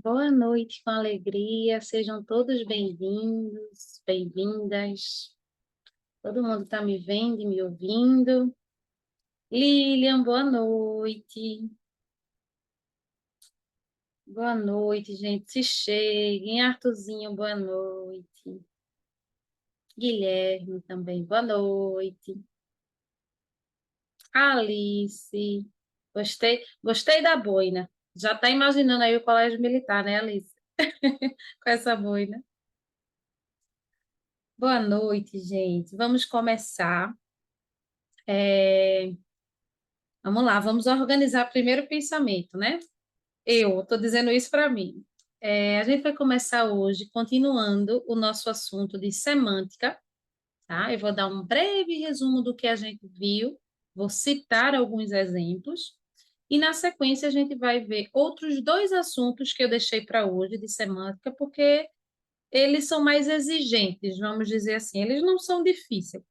Boa noite, com alegria. Sejam todos bem-vindos, bem-vindas. Todo mundo está me vendo e me ouvindo. Lilian, boa noite. Boa noite, gente. Se cheguem. Arthurzinho, boa noite. Guilherme também, boa noite. Alice, gostei da boina. Já está imaginando aí o colégio militar, né, Alice? Com essa boina. Boa noite, gente. Vamos começar. É, Vamos lá, vamos organizar primeiro o pensamento, né? Eu estou dizendo isso para mim. A gente vai começar hoje continuando o nosso assunto de semântica, tá? Eu vou dar um breve resumo do que a gente viu, vou citar alguns exemplos, e na sequência a gente vai ver outros dois assuntos que eu deixei para hoje de semântica, porque eles são mais exigentes, vamos dizer assim, eles não são difíceis,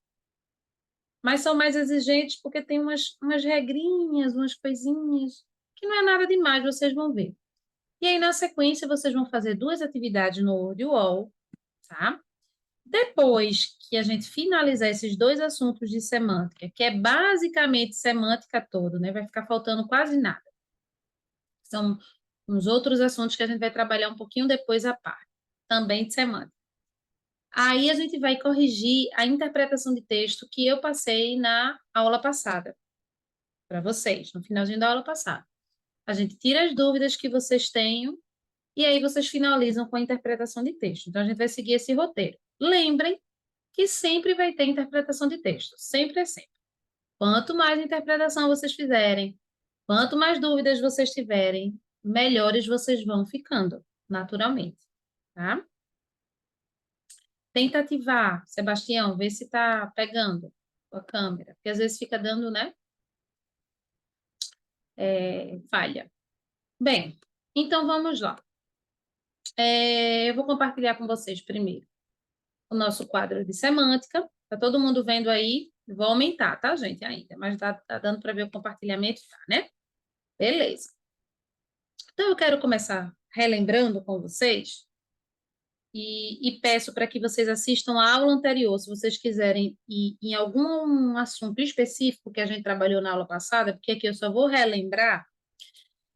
mas são mais exigentes porque tem umas regrinhas, umas coisinhas, que não é nada demais, vocês vão ver. E aí, na sequência, vocês vão fazer duas atividades no WordWall, tá? Depois que a gente finalizar esses dois assuntos de semântica, que é basicamente semântica todo, né? Vai ficar faltando quase nada. São uns outros assuntos que a gente vai trabalhar um pouquinho depois à parte, também de semântica. Aí a gente vai corrigir a interpretação de texto que eu passei na aula passada, para vocês, no finalzinho da aula passada. A gente tira as dúvidas que vocês tenham e aí vocês finalizam com a interpretação de texto. Então, a gente vai seguir esse roteiro. Lembrem que sempre vai ter interpretação de texto, sempre é sempre. Quanto mais interpretação vocês fizerem, quanto mais dúvidas vocês tiverem, melhores vocês vão ficando, naturalmente, tá? Tenta ativar, Sebastião, vê se está pegando a câmera, porque às vezes fica dando, né, falha. Bem, então vamos lá. Eu vou compartilhar com vocês primeiro o nosso quadro de semântica. Tá todo mundo vendo aí? Vou aumentar, tá, gente, ainda, mas tá dando para ver o compartilhamento, tá, né? Beleza. Então, eu quero começar relembrando com vocês e peço para que vocês assistam a aula anterior, se vocês quiserem ir em algum assunto específico que a gente trabalhou na aula passada, porque aqui eu só vou relembrar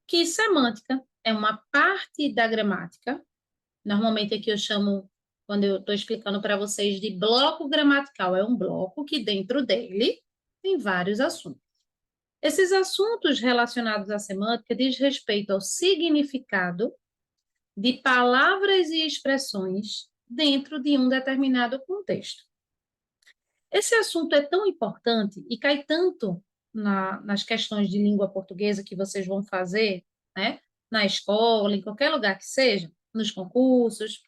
que semântica é uma parte da gramática. Normalmente aqui eu chamo, quando eu estou explicando para vocês, de bloco gramatical. É um bloco que dentro dele tem vários assuntos. Esses assuntos relacionados à semântica diz respeito ao significado de palavras e expressões dentro de um determinado contexto. Esse assunto é tão importante e cai tanto nas questões de língua portuguesa que vocês vão fazer, né, na escola, em qualquer lugar que seja, nos concursos,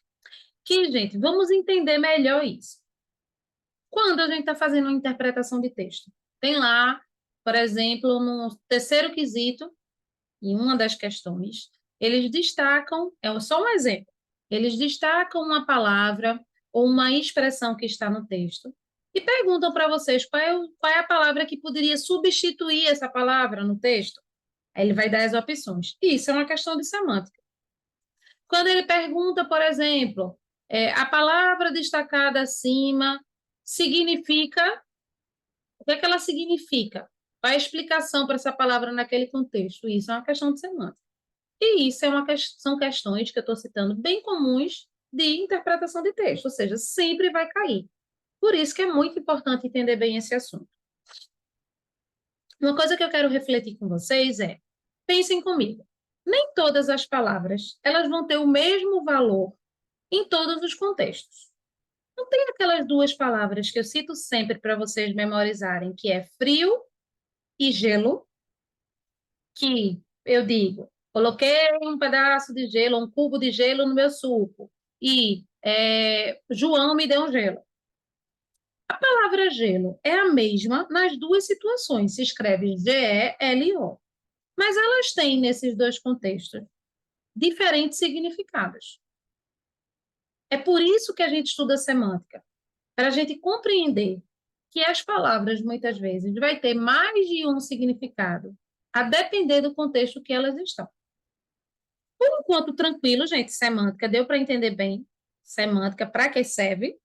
que, gente, vamos entender melhor isso. Quando a gente está fazendo uma interpretação de texto, tem lá, por exemplo, no terceiro quesito, em uma das questões, eles destacam, é só um exemplo, eles destacam uma palavra ou uma expressão que está no texto e perguntam para vocês qual é a palavra que poderia substituir essa palavra no texto. Aí ele vai dar as opções. Isso é uma questão de semântica. Quando ele pergunta, por exemplo, a palavra destacada acima significa, o que é que ela significa? Qual é a explicação para essa palavra naquele contexto? Isso é uma questão de semântica. E isso são questões que eu estou citando bem comuns de interpretação de texto, ou seja, sempre vai cair. Por isso que é muito importante entender bem esse assunto. Uma coisa que eu quero refletir com vocês é, pensem comigo, nem todas as palavras elas vão ter o mesmo valor em todos os contextos. Não tem aquelas duas palavras que eu cito sempre para vocês memorizarem, que é frio e gelo, que eu digo, coloquei um pedaço de gelo, um cubo de gelo no meu suco, e João me deu um gelo. A palavra gelo é a mesma nas duas situações, se escreve G-E-L-O, mas elas têm, nesses dois contextos, diferentes significados. É por isso que a gente estuda semântica, para a gente compreender que as palavras, muitas vezes, vai ter mais de um significado, a depender do contexto que elas estão. Por enquanto, tranquilo, gente, semântica, deu para entender bem? Semântica, para que serve?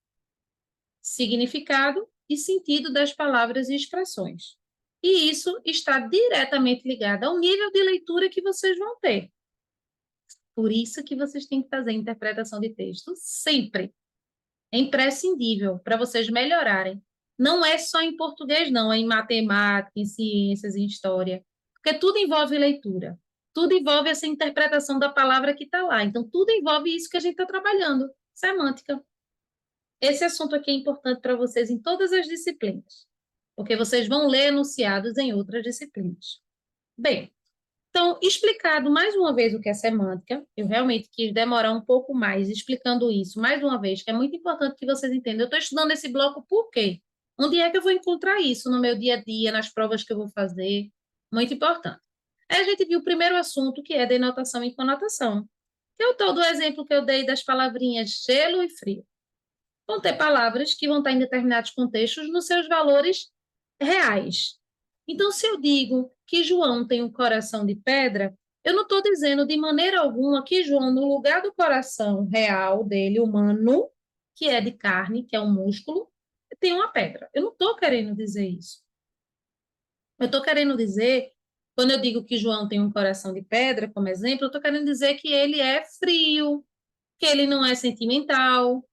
Significado e sentido das palavras e expressões. E isso está diretamente ligado ao nível de leitura que vocês vão ter. Por isso que vocês têm que fazer interpretação de texto sempre. É imprescindível para vocês melhorarem. Não é só em português, não, é em matemática, em ciências, em história. Porque tudo envolve leitura. Tudo envolve essa interpretação da palavra que está lá. Então, tudo envolve isso que a gente está trabalhando, semântica. Esse assunto aqui é importante para vocês em todas as disciplinas, porque vocês vão ler enunciados em outras disciplinas. Bem, então, explicado mais uma vez o que é semântica, eu realmente quis demorar um pouco mais explicando isso, mais uma vez, que é muito importante que vocês entendam. Eu estou estudando esse bloco por quê? Onde é que eu vou encontrar isso no meu dia a dia, nas provas que eu vou fazer? Muito importante. Aí a gente viu o primeiro assunto, que é denotação e conotação, que é o tal do exemplo que eu dei das palavrinhas gelo e frio. Vão ter palavras que vão estar em determinados contextos nos seus valores reais. Então, se eu digo que João tem um coração de pedra, eu não estou dizendo de maneira alguma que João, no lugar do coração real dele, humano, que é de carne, que é um músculo, tem uma pedra. Eu não estou querendo dizer isso. Eu estou querendo dizer, quando eu digo que João tem um coração de pedra, como exemplo, eu estou querendo dizer que ele é frio, que ele não é sentimental,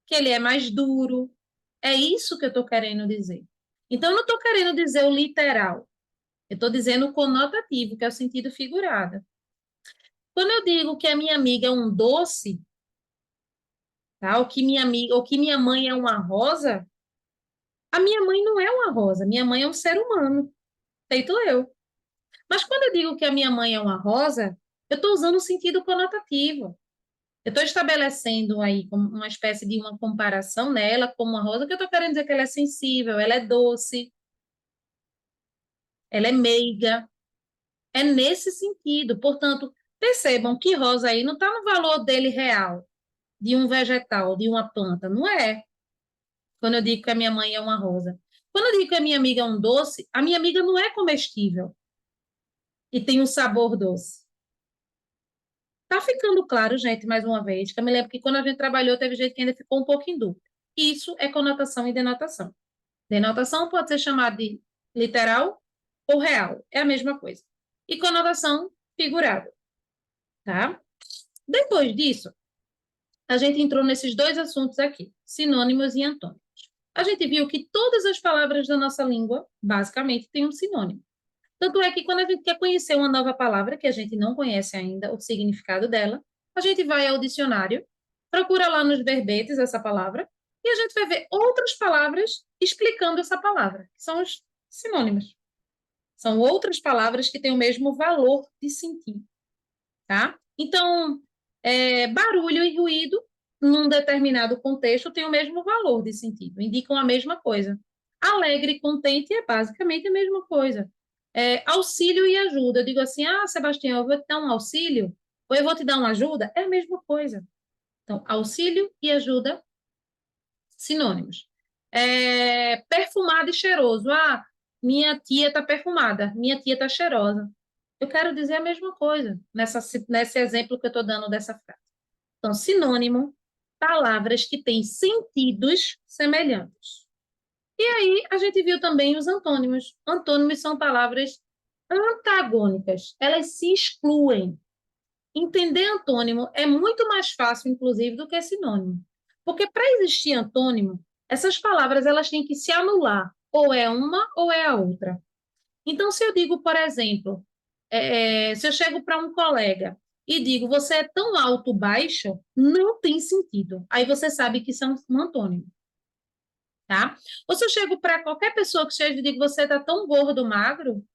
que ele é mais duro. É isso que eu estou querendo dizer. Então, eu não estou querendo dizer o literal. Eu estou dizendo o conotativo, que é o sentido figurado. Quando eu digo que a minha amiga é um doce, tá? Ou que minha mãe é uma rosa, a minha mãe não é uma rosa. Minha mãe é um ser humano, feito eu. Mas quando eu digo que a minha mãe é uma rosa, eu estou usando o sentido conotativo. Eu estou estabelecendo aí uma espécie de uma comparação nela como uma rosa, que eu estou querendo dizer que ela é sensível, ela é doce, ela é meiga. É nesse sentido. Portanto, percebam que rosa aí não está no valor dele real, de um vegetal, de uma planta. Não é. Quando eu digo que a minha mãe é uma rosa. Quando eu digo que a minha amiga é um doce, a minha amiga não é comestível e tem um sabor doce. Tá ficando claro, gente, mais uma vez, que eu me lembro que quando a gente trabalhou, teve gente que ainda ficou um pouco em dúvida. Isso é conotação e denotação. Denotação pode ser chamada de literal ou real, é a mesma coisa. E conotação figurada, tá? Depois disso, a gente entrou nesses dois assuntos aqui, sinônimos e antônimos. A gente viu que todas as palavras da nossa língua, basicamente, têm um sinônimo. Tanto é que quando a gente quer conhecer uma nova palavra, que a gente não conhece ainda o significado dela, a gente vai ao dicionário, procura lá nos verbetes essa palavra, e a gente vai ver outras palavras explicando essa palavra, que são os sinônimos. São outras palavras que têm o mesmo valor de sentido, tá? Então, barulho e ruído, num determinado contexto, têm o mesmo valor de sentido, indicam a mesma coisa. Alegre e contente é basicamente a mesma coisa. Auxílio e ajuda. Eu digo assim, Sebastião, eu vou te dar um auxílio, ou eu vou te dar uma ajuda, é a mesma coisa. Então, auxílio e ajuda, sinônimos. Perfumado e cheiroso. Minha tia está perfumada, minha tia está cheirosa. Eu quero dizer a mesma coisa nesse exemplo que eu estou dando dessa frase. Então, sinônimo, palavras que têm sentidos semelhantes. E aí, a gente viu também os antônimos. Antônimos são palavras antagônicas, elas se excluem. Entender antônimo é muito mais fácil, inclusive, do que sinônimo. Porque para existir antônimo, essas palavras elas têm que se anular, ou é uma ou é a outra. Então, se eu digo, por exemplo, se eu chego para um colega e digo, você é tão alto, baixo, não tem sentido. Aí você sabe que isso é um antônimo, tá? Ou se eu chego para qualquer pessoa que seja e digo, você está tão gordo, magro,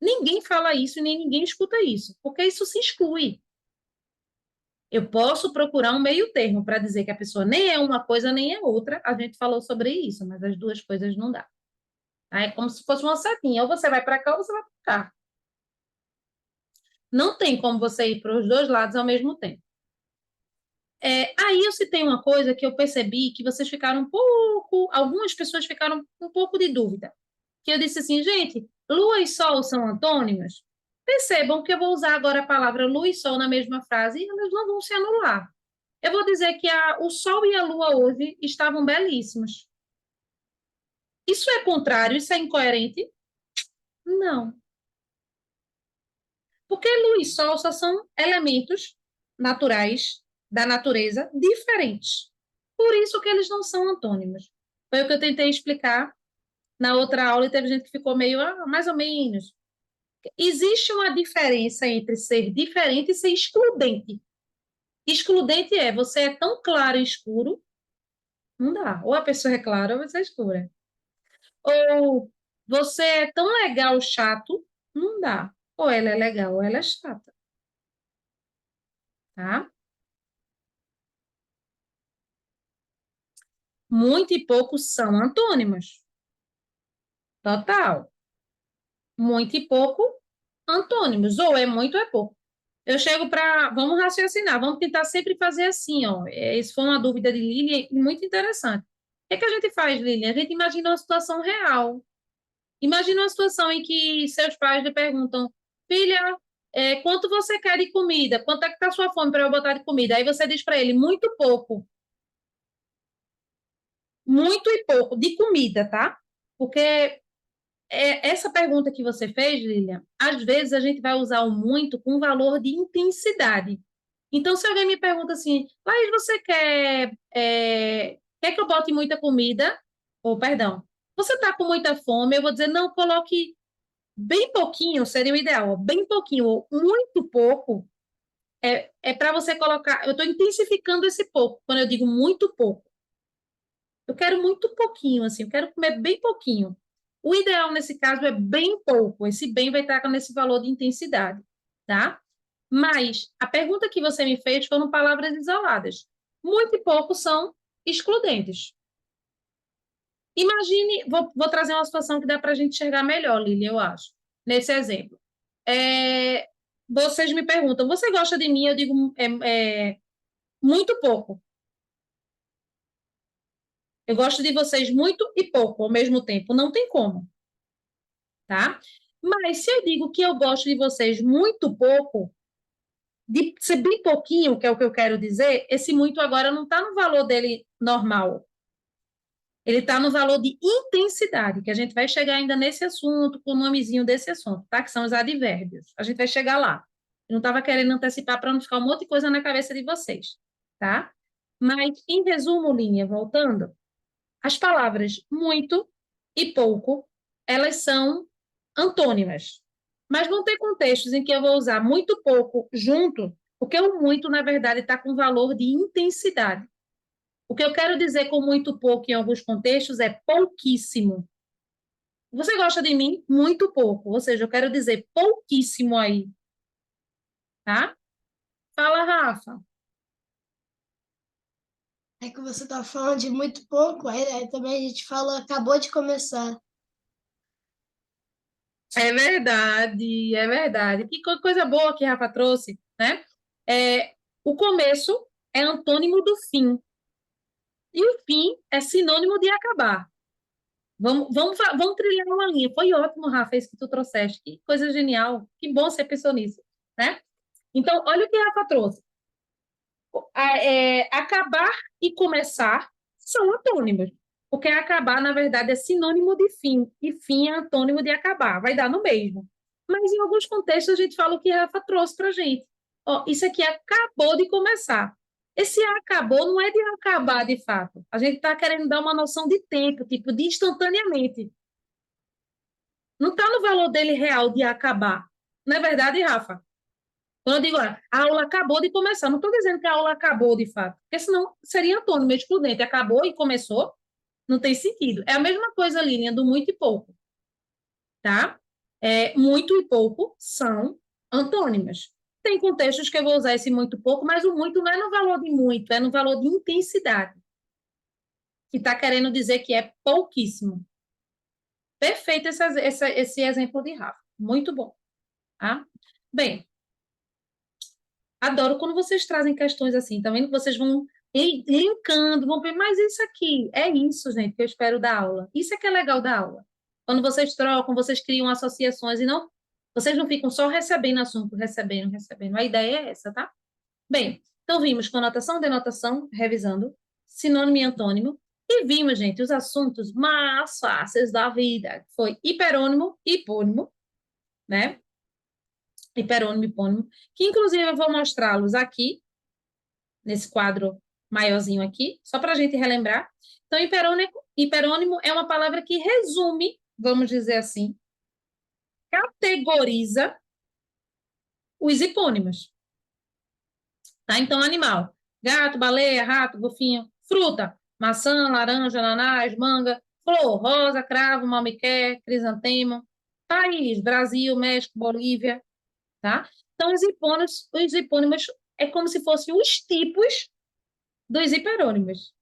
ninguém fala isso e nem ninguém escuta isso, porque isso se exclui. Eu posso procurar um meio termo para dizer que a pessoa nem é uma coisa nem é outra. A gente falou sobre isso, mas as duas coisas não dá. Tá? É como se fosse uma setinha. Ou você vai para cá ou você vai para cá. Não tem como você ir para os dois lados ao mesmo tempo. Aí eu citei uma coisa que eu percebi que vocês ficaram um pouco, algumas pessoas ficaram um pouco de dúvida. Que eu disse assim, gente, lua e sol são antônimos? Percebam que eu vou usar agora a palavra lua e sol na mesma frase e elas não vão se anular. Eu vou dizer que o sol e a lua hoje estavam belíssimos. Isso é contrário? Isso é incoerente? Não. Porque lua e sol só são elementos naturais da natureza diferentes. Por isso que eles não são antônimos. Foi o que eu tentei explicar na outra aula e teve gente que ficou meio, mais ou menos. Existe uma diferença entre ser diferente e ser excludente. Excludente é você é tão claro e escuro, não dá. Ou a pessoa é clara ou você é escura. Ou você é tão legal, chato, não dá. Ou ela é legal ou ela é chata, tá? Muito e pouco são antônimos. Total. Muito e pouco, antônimos. Ou é muito ou é pouco. Eu chego para. Vamos raciocinar, vamos tentar sempre fazer assim, ó. Isso foi uma dúvida de Lilian e muito interessante. O que é que a gente faz, Lilian? A gente imagina uma situação real. Imagina uma situação em que seus pais lhe perguntam, filha, quanto você quer de comida? Quanto é que está a sua fome para eu botar de comida? Aí você diz para ele, muito e pouco, de comida, tá? Porque essa pergunta que você fez, Lilian, às vezes a gente vai usar o muito com valor de intensidade. Então, se alguém me pergunta assim, Laís, você quer que eu bote muita comida? Ou, perdão, você está com muita fome? Eu vou dizer, não, coloque bem pouquinho, seria o ideal, ó, bem pouquinho, ou muito pouco, é para você colocar. Eu estou intensificando esse pouco, quando eu digo muito pouco. Eu quero muito pouquinho, assim, eu quero comer bem pouquinho. O ideal nesse caso é bem pouco, esse bem vai estar nesse valor de intensidade, tá? Mas a pergunta que você me fez foram palavras isoladas. Muito e pouco são excludentes. Imagine, vou trazer uma situação que dá para a gente enxergar melhor, Lili, eu acho, nesse exemplo. É, vocês me perguntam, você gosta de mim? Eu digo, muito pouco. Eu gosto de vocês muito e pouco ao mesmo tempo. Não tem como, tá? Mas se eu digo que eu gosto de vocês muito pouco, de ser bem pouquinho, que é o que eu quero dizer, esse muito agora não está no valor dele normal. Ele está no valor de intensidade, que a gente vai chegar ainda nesse assunto, com o nomezinho desse assunto, tá? Que são os advérbios. A gente vai chegar lá. Eu não estava querendo antecipar para não ficar um monte de coisa na cabeça de vocês, tá? Mas, em resumo, linha, voltando, as palavras muito e pouco, elas são antônimas. Mas vão ter contextos em que eu vou usar muito pouco junto, porque o muito, na verdade, está com valor de intensidade. O que eu quero dizer com muito pouco em alguns contextos é pouquíssimo. Você gosta de mim? Muito pouco. Ou seja, eu quero dizer pouquíssimo aí, tá? Fala, Rafa. É que você tá falando de muito pouco, aí também a gente fala, acabou de começar. É verdade, é verdade. Que coisa boa que a Rafa trouxe, né? O começo é antônimo do fim. E o fim é sinônimo de acabar. Vamos trilhar uma linha. Foi ótimo, Rafa, isso que tu trouxeste. Que coisa genial. Que bom você pensou nisso, né? Então, olha o que a Rafa trouxe. Acabar e começar são antônimos. Porque acabar, na verdade, é sinônimo de fim. E fim é antônimo de acabar. Vai dar no mesmo. Mas em alguns contextos a gente fala o que a Rafa trouxe para a gente. Ó, isso aqui acabou de começar. Esse acabou não é de acabar de fato. A gente está querendo dar uma noção de tempo, tipo, de instantaneamente. Não está no valor dele real de acabar. Não é verdade, Rafa? Quando eu digo, a aula acabou de começar, não estou dizendo que a aula acabou de fato, porque senão seria antônimo excludente. Acabou e começou, não tem sentido. É a mesma coisa, linha do muito e pouco, tá? Muito e pouco são antônimas. Tem contextos que eu vou usar esse muito pouco, mas o muito não é no valor de muito, é no valor de intensidade, que está querendo dizer que é pouquíssimo. Perfeito esse exemplo de Rafa. Muito bom. Tá? Bem, adoro quando vocês trazem questões assim, tá vendo? Vocês vão linkando, vão ver, mas isso aqui, é isso, gente, que eu espero da aula. Isso é que é legal da aula. Quando vocês trocam, vocês criam associações e não Vocês não ficam só recebendo assunto, recebendo, recebendo. A ideia é essa, tá? Bem, então vimos conotação, denotação, revisando, sinônimo e antônimo, e vimos, gente, os assuntos mais fáceis da vida. Foi hiperônimo e hipônimo, né? Hiperônimo e hipônimo, que inclusive eu vou mostrá-los aqui, nesse quadro maiorzinho aqui, só para a gente relembrar. Então, hiperônimo é uma palavra que resume, vamos dizer assim, categoriza os hipônimos. Tá? Então, animal: gato, baleia, rato, golfinho. Fruta: maçã, laranja, ananás, manga. Flor: rosa, cravo, malmequer, crisantemo. País: Brasil, México, Bolívia. Tá? Então, os hipônimos é como se fossem os tipos dos hiperônimos.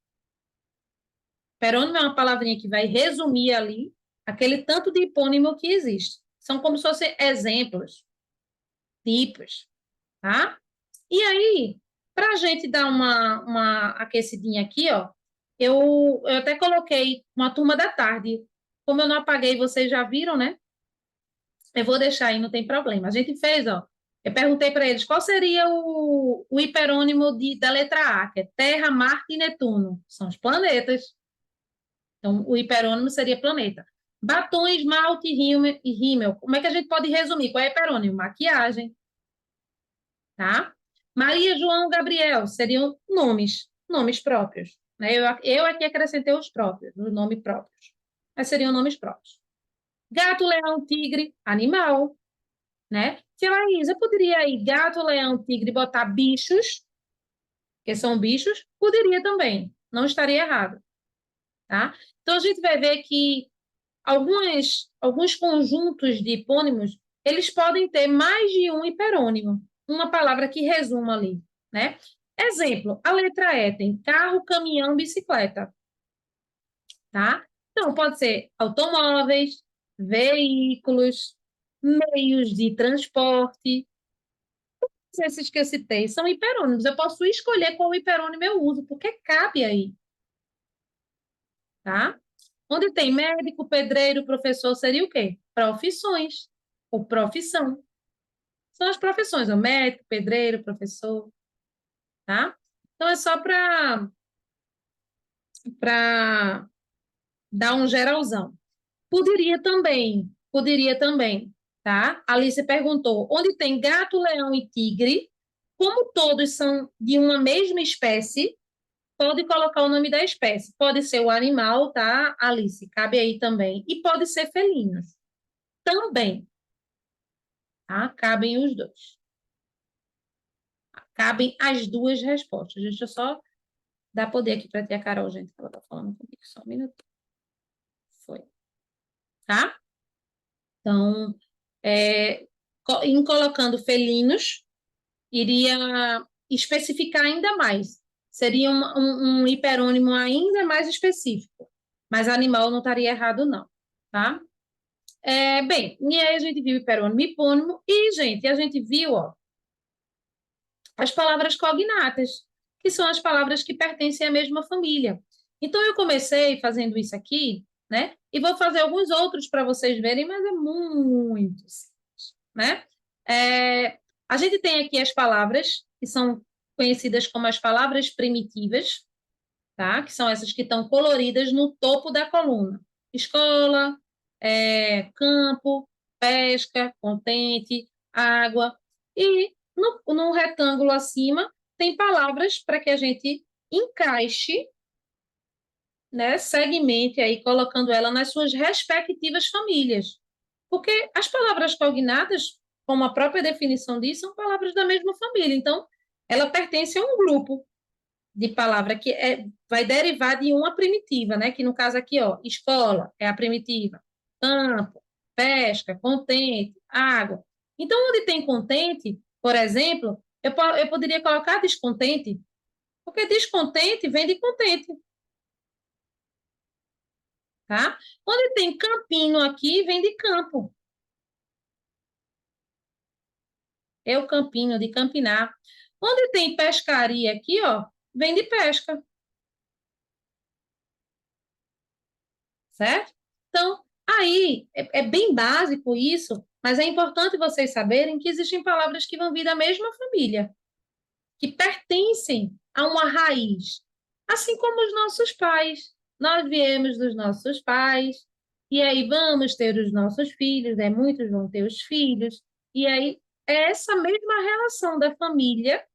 Hiperônimo é uma palavrinha que vai resumir ali aquele tanto de hipônimo que existe. São como se fossem exemplos, tipos, tá? E aí, para a gente dar uma aquecidinha aqui, ó, eu até coloquei uma turma da tarde. Como eu não apaguei, vocês já viram, né? Eu vou deixar aí, não tem problema. A gente fez, ó. Eu perguntei para eles qual seria o hiperônimo da letra A, que é Terra, Marte e Netuno. São os planetas. Então, o hiperônimo seria planeta. Batom, esmalte e rímel. Como é que a gente pode resumir? Qual é hiperônimo? Maquiagem, tá? Maria, João, Gabriel seriam nomes próprios. Né? Eu aqui acrescentei os próprios, os nomes próprios. Mas seriam nomes próprios. Gato, leão, tigre, animal, né? Se Laís, eu poderia aí gato, leão, tigre, botar bichos, que são bichos, poderia também, não estaria errado, tá? Então a gente vai ver que alguns conjuntos de hipônimos, eles podem ter mais de um hiperônimo, uma palavra que resuma ali, né? Exemplo, a letra E tem carro, caminhão, bicicleta, tá? Então, pode ser automóveis, veículos, meios de transporte. Esses que eu citei são hiperônimos. Eu posso escolher qual hiperônimo eu uso, porque cabe aí, tá? Onde tem médico, pedreiro, professor, seria o quê? Profissões, ou profissão. São as profissões, o médico, pedreiro, professor, tá? Então, é só para dar um geralzão. Poderia também, tá? Alice perguntou, onde tem gato, leão e tigre, como todos são de uma mesma espécie, pode colocar o nome da espécie. Pode ser o animal, tá, Alice? Cabe aí também. E pode ser felinos também, tá? Cabem os dois. Cabem as duas respostas. Deixa eu só dar poder aqui para a tia Carol, gente, que ela está falando comigo. Só um minuto. Foi. Tá? Então, em colocando felinos, iria especificar ainda mais. Seria um hiperônimo ainda mais específico. Mas animal não estaria errado, não. Tá? Bem, e aí a gente viu hiperônimo e hipônimo, e, gente, a gente viu, ó, as palavras cognatas, que são as palavras que pertencem à mesma família. Então, eu comecei fazendo isso aqui, né? E vou fazer alguns outros para vocês verem, mas é muito simples, né? A gente tem aqui as palavras, que são conhecidas como as palavras primitivas, tá? Que são essas que estão coloridas no topo da coluna. Escola, campo, pesca, contente, água. E no retângulo acima tem palavras para que a gente encaixe, né, segmente aí, colocando ela nas suas respectivas famílias. Porque as palavras cognatas, como a própria definição diz, são palavras da mesma família. Então, ela pertence a um grupo de palavra que vai derivar de uma primitiva, né? Que no caso aqui, ó, escola é a primitiva, campo, pesca, contente, água. Então, onde tem contente, por exemplo, eu poderia colocar descontente, porque descontente vem de contente, tá? Onde tem campino aqui, vem de campo. É o campino, de campinar. Onde tem pescaria aqui, ó, vem de pesca. Certo? Então, aí, é bem básico isso, Mas é importante vocês saberem que existem palavras que vão vir da mesma família, que pertencem a uma raiz, assim como os nossos pais. Nós viemos dos nossos pais, e aí vamos ter os nossos filhos, né? Muitos vão ter os filhos, e aí é essa mesma relação da família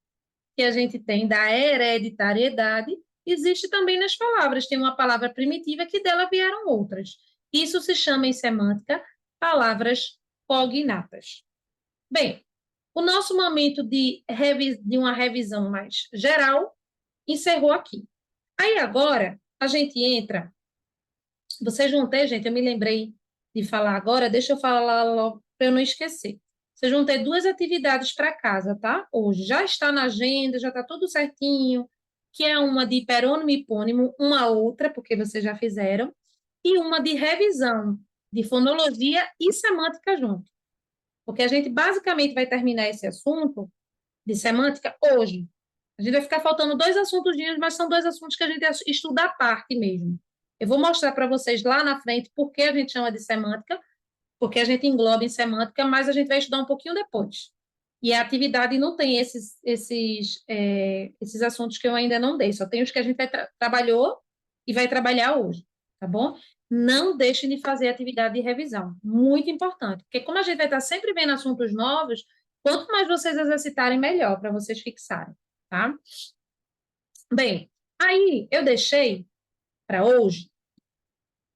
que a gente tem, da hereditariedade, existe também nas palavras. Tem uma palavra primitiva que dela vieram outras. Isso se chama em semântica palavras cognatas. Bem, o nosso momento de uma revisão mais geral encerrou aqui. Aí agora a gente entra. Vocês vão ter, gente, eu me lembrei de falar agora, deixa eu falar logo para eu não esquecer. Vocês vão ter 2 atividades para casa, tá? Hoje já está na agenda, já está tudo certinho, que é uma de hiperônimo e hipônimo, uma outra, porque vocês já fizeram, e uma de revisão de fonologia e semântica junto. Porque a gente basicamente vai terminar esse assunto de semântica hoje. A gente vai ficar faltando 2 assuntos, mas são 2 assuntos que a gente estuda à parte mesmo. Eu vou mostrar para vocês lá na frente por que a gente chama de semântica, porque a gente engloba em semântica, mas a gente vai estudar um pouquinho depois. E a atividade não tem esses assuntos que eu ainda não dei, só tem os que a gente trabalhou e vai trabalhar hoje, tá bom? Não deixem de fazer atividade de revisão, muito importante, porque como a gente vai estar sempre vendo assuntos novos, quanto mais vocês exercitarem, melhor para vocês fixarem, tá? Bem, aí eu deixei para hoje,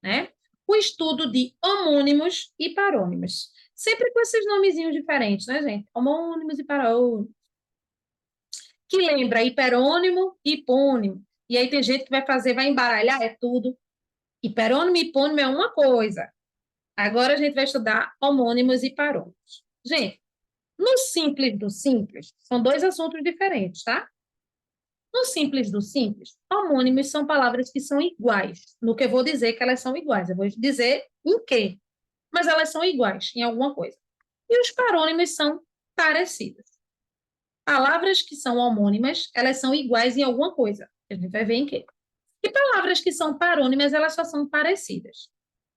né, o estudo de homônimos e parônimos. Sempre com esses nomezinhos diferentes, né, gente? Homônimos e parônimos. Que lembra hiperônimo e hipônimo. E aí tem gente que vai embaralhar, é tudo. Hiperônimo e hipônimo é uma coisa. Agora a gente vai estudar homônimos e parônimos. Gente, no simples do simples, são 2 assuntos diferentes, tá? No simples do simples, homônimos são palavras que são iguais. No que eu vou dizer que elas são iguais. Eu vou dizer em quê, mas elas são iguais em alguma coisa. E os parônimos são parecidos. Palavras que são homônimas, elas são iguais em alguma coisa. A gente vai ver em quê. E palavras que são parônimas, elas só são parecidas.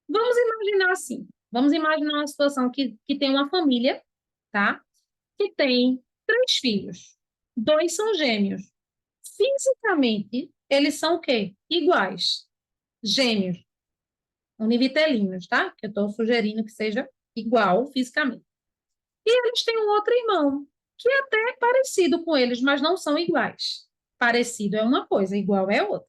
Vamos imaginar assim. Vamos imaginar uma situação que tem uma família, tá? Que tem 3 filhos. 2 são gêmeos. Fisicamente, eles são o quê? Iguais. Gêmeos, univitelinos, tá? Que eu estou sugerindo que seja igual fisicamente. E eles têm um outro irmão, que é até parecido com eles, mas não são iguais. Parecido é uma coisa, igual é outra.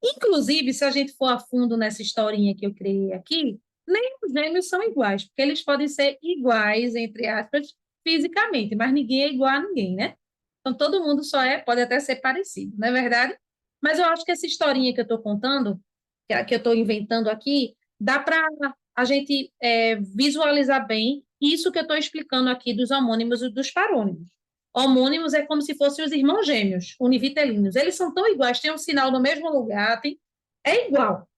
Inclusive, se a gente for a fundo nessa historinha que eu criei aqui, nem os gêmeos são iguais, porque eles podem ser iguais, entre aspas, fisicamente, mas ninguém é igual a ninguém, né? Então, todo mundo pode até ser parecido, não é verdade? Mas eu acho que essa historinha que eu estou contando, que eu estou inventando aqui, dá para a gente visualizar bem isso que eu estou explicando aqui dos homônimos e dos parônimos. Homônimos é como se fossem os irmãos gêmeos, univitelinos. Eles são tão iguais, têm um sinal no mesmo lugar, é igual.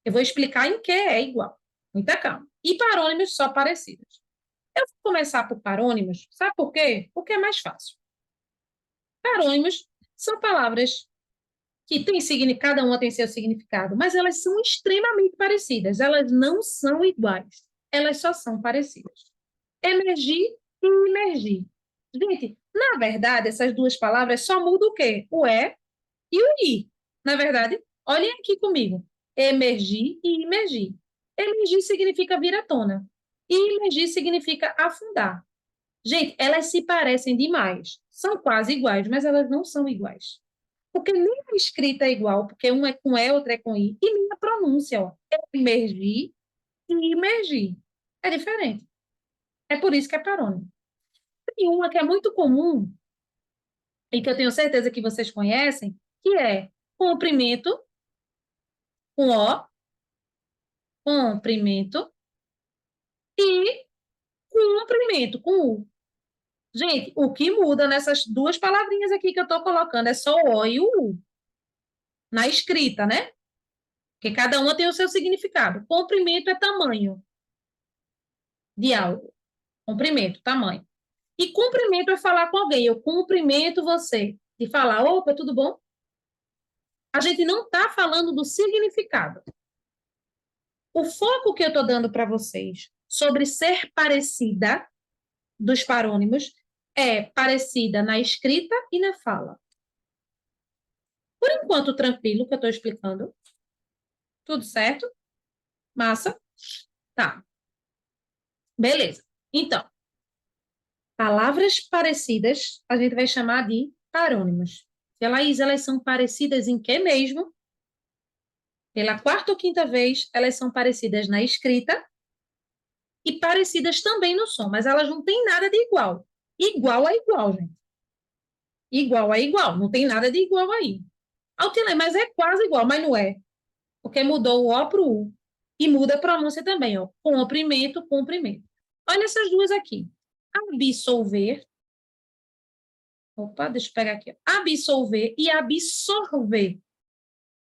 Eu vou explicar em que é igual. Muita calma. E parônimos só parecidos. Eu vou começar por parônimos, sabe por quê? Porque é mais fácil. Parônimos são palavras que cada uma tem seu significado, mas elas são extremamente parecidas. Elas não são iguais. Elas só são parecidas. Emergir e imergir. Gente, na verdade, essas 2 palavras só mudam o quê? O é e o i. Na verdade, olhem aqui comigo. Emergir e imergir. Emergir significa vir à tona. E imergir significa afundar. Gente, elas se parecem demais. São quase iguais, mas elas não são iguais. Porque nem a escrita é igual, porque um é com E, outro é com I. E nem a pronúncia, ó. É emergir e imergir. É diferente. É por isso que é parônimo. Tem uma que é muito comum, e que eu tenho certeza que vocês conhecem, que é comprimento, com O, comprimento, e comprimento, com U. Gente, o que muda nessas 2 palavrinhas aqui que eu estou colocando é só o O e o U, na escrita, né? Porque cada uma tem o seu significado. Comprimento é tamanho de algo. Comprimento, tamanho. E cumprimento é falar com alguém. Eu cumprimento você. De falar, opa, tudo bom? A gente não está falando do significado. O foco que eu estou dando para vocês sobre ser parecida dos parônimos é parecida na escrita e na fala. Por enquanto, tranquilo que eu estou explicando. Tudo certo? Massa? Tá. Beleza. Então, palavras parecidas a gente vai chamar de parônimos. Elas são parecidas em quê mesmo? Pela quarta ou quinta vez, elas são parecidas na escrita e parecidas também no som, mas elas não têm nada de igual. Igual é igual, gente. Igual é igual, não tem nada de igual aí. Altilene, mas é quase igual, mas não é. Porque mudou o O para o U. E muda a pronúncia também, ó. Comprimento, comprimento. Olha essas duas aqui. Absolver. Opa, deixa eu pegar aqui. Absolver e absorver.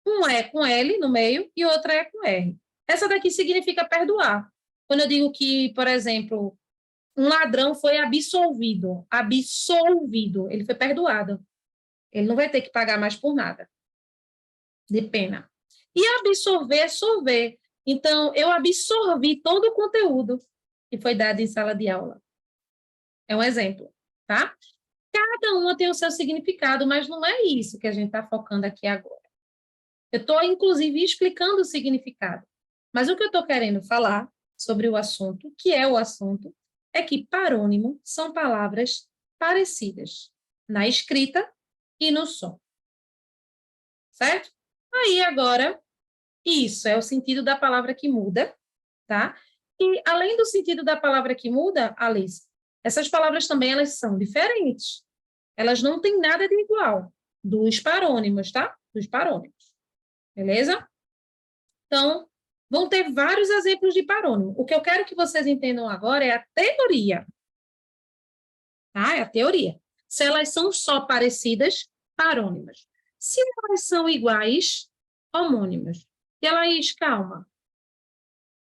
Um é com L no meio e outra é com R. Essa daqui significa perdoar. Quando eu digo que, por exemplo, um ladrão foi absolvido, ele foi perdoado. Ele não vai ter que pagar mais por nada de pena. E absorver é sorver. Então, eu absorvi todo o conteúdo que foi dado em sala de aula. É um exemplo, tá? Cada uma tem o seu significado, mas não é isso que a gente está focando aqui agora. Eu estou, inclusive, explicando o significado. Mas o que eu estou querendo falar sobre o assunto, que é o assunto, é que parônimo são palavras parecidas na escrita e no som. Certo? Aí, agora, isso é o sentido da palavra que muda, tá? E, além do sentido da palavra que muda, Alice, essas palavras também, elas são diferentes. Elas não têm nada de igual dos parônimos, tá? Dos parônimos. Beleza? Então, vão ter vários exemplos de parônimo. O que eu quero que vocês entendam agora é a teoria. Tá? É a teoria. Se elas são só parecidas, parônimas. Se elas são iguais, homônimos. E elas, calma.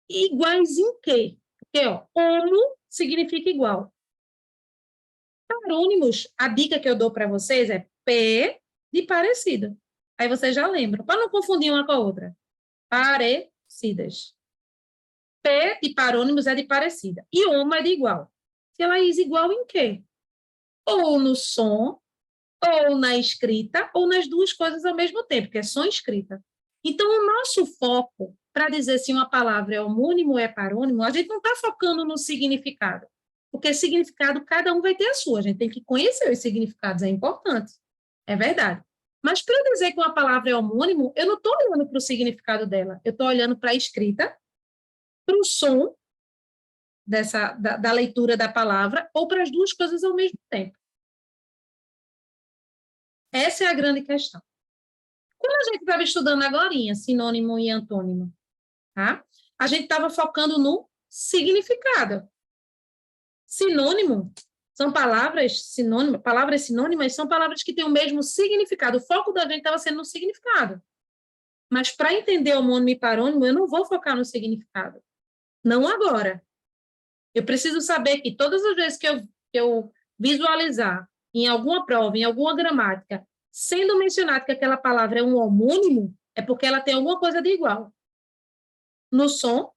Iguais em quê? Porque, ó, homo significa igual. Parônimos, a dica que eu dou para vocês é P de parecido. Aí vocês já lembram, para não confundir uma com a outra. Parecidas. P de parônimos é de parecida. E homo é de igual. Se ela é igual em quê? Ou no som, ou na escrita, ou nas duas coisas ao mesmo tempo, que é som e escrita. Então, o nosso foco, para dizer se uma palavra é homônimo ou é parônimo, a gente não está focando no significado. Porque significado, cada um vai ter a sua. A gente tem que conhecer os significados, é importante. É verdade. Mas para dizer que uma palavra é homônimo, eu não estou olhando para o significado dela. Eu estou olhando para a escrita, para o som da leitura da palavra, ou para as duas coisas ao mesmo tempo. Essa é a grande questão. Quando a gente estava estudando agora, sinônimo e antônimo, tá? A gente estava focando no significado. Sinônimo são palavras sinônimas são palavras que têm o mesmo significado. O foco da gente estava sendo no significado. Mas para entender homônimo e parônimo, eu não vou focar no significado. Não agora. Eu preciso saber que todas as vezes que eu visualizar em alguma prova, em alguma gramática, sendo mencionado que aquela palavra é um homônimo, é porque ela tem alguma coisa de igual. No som,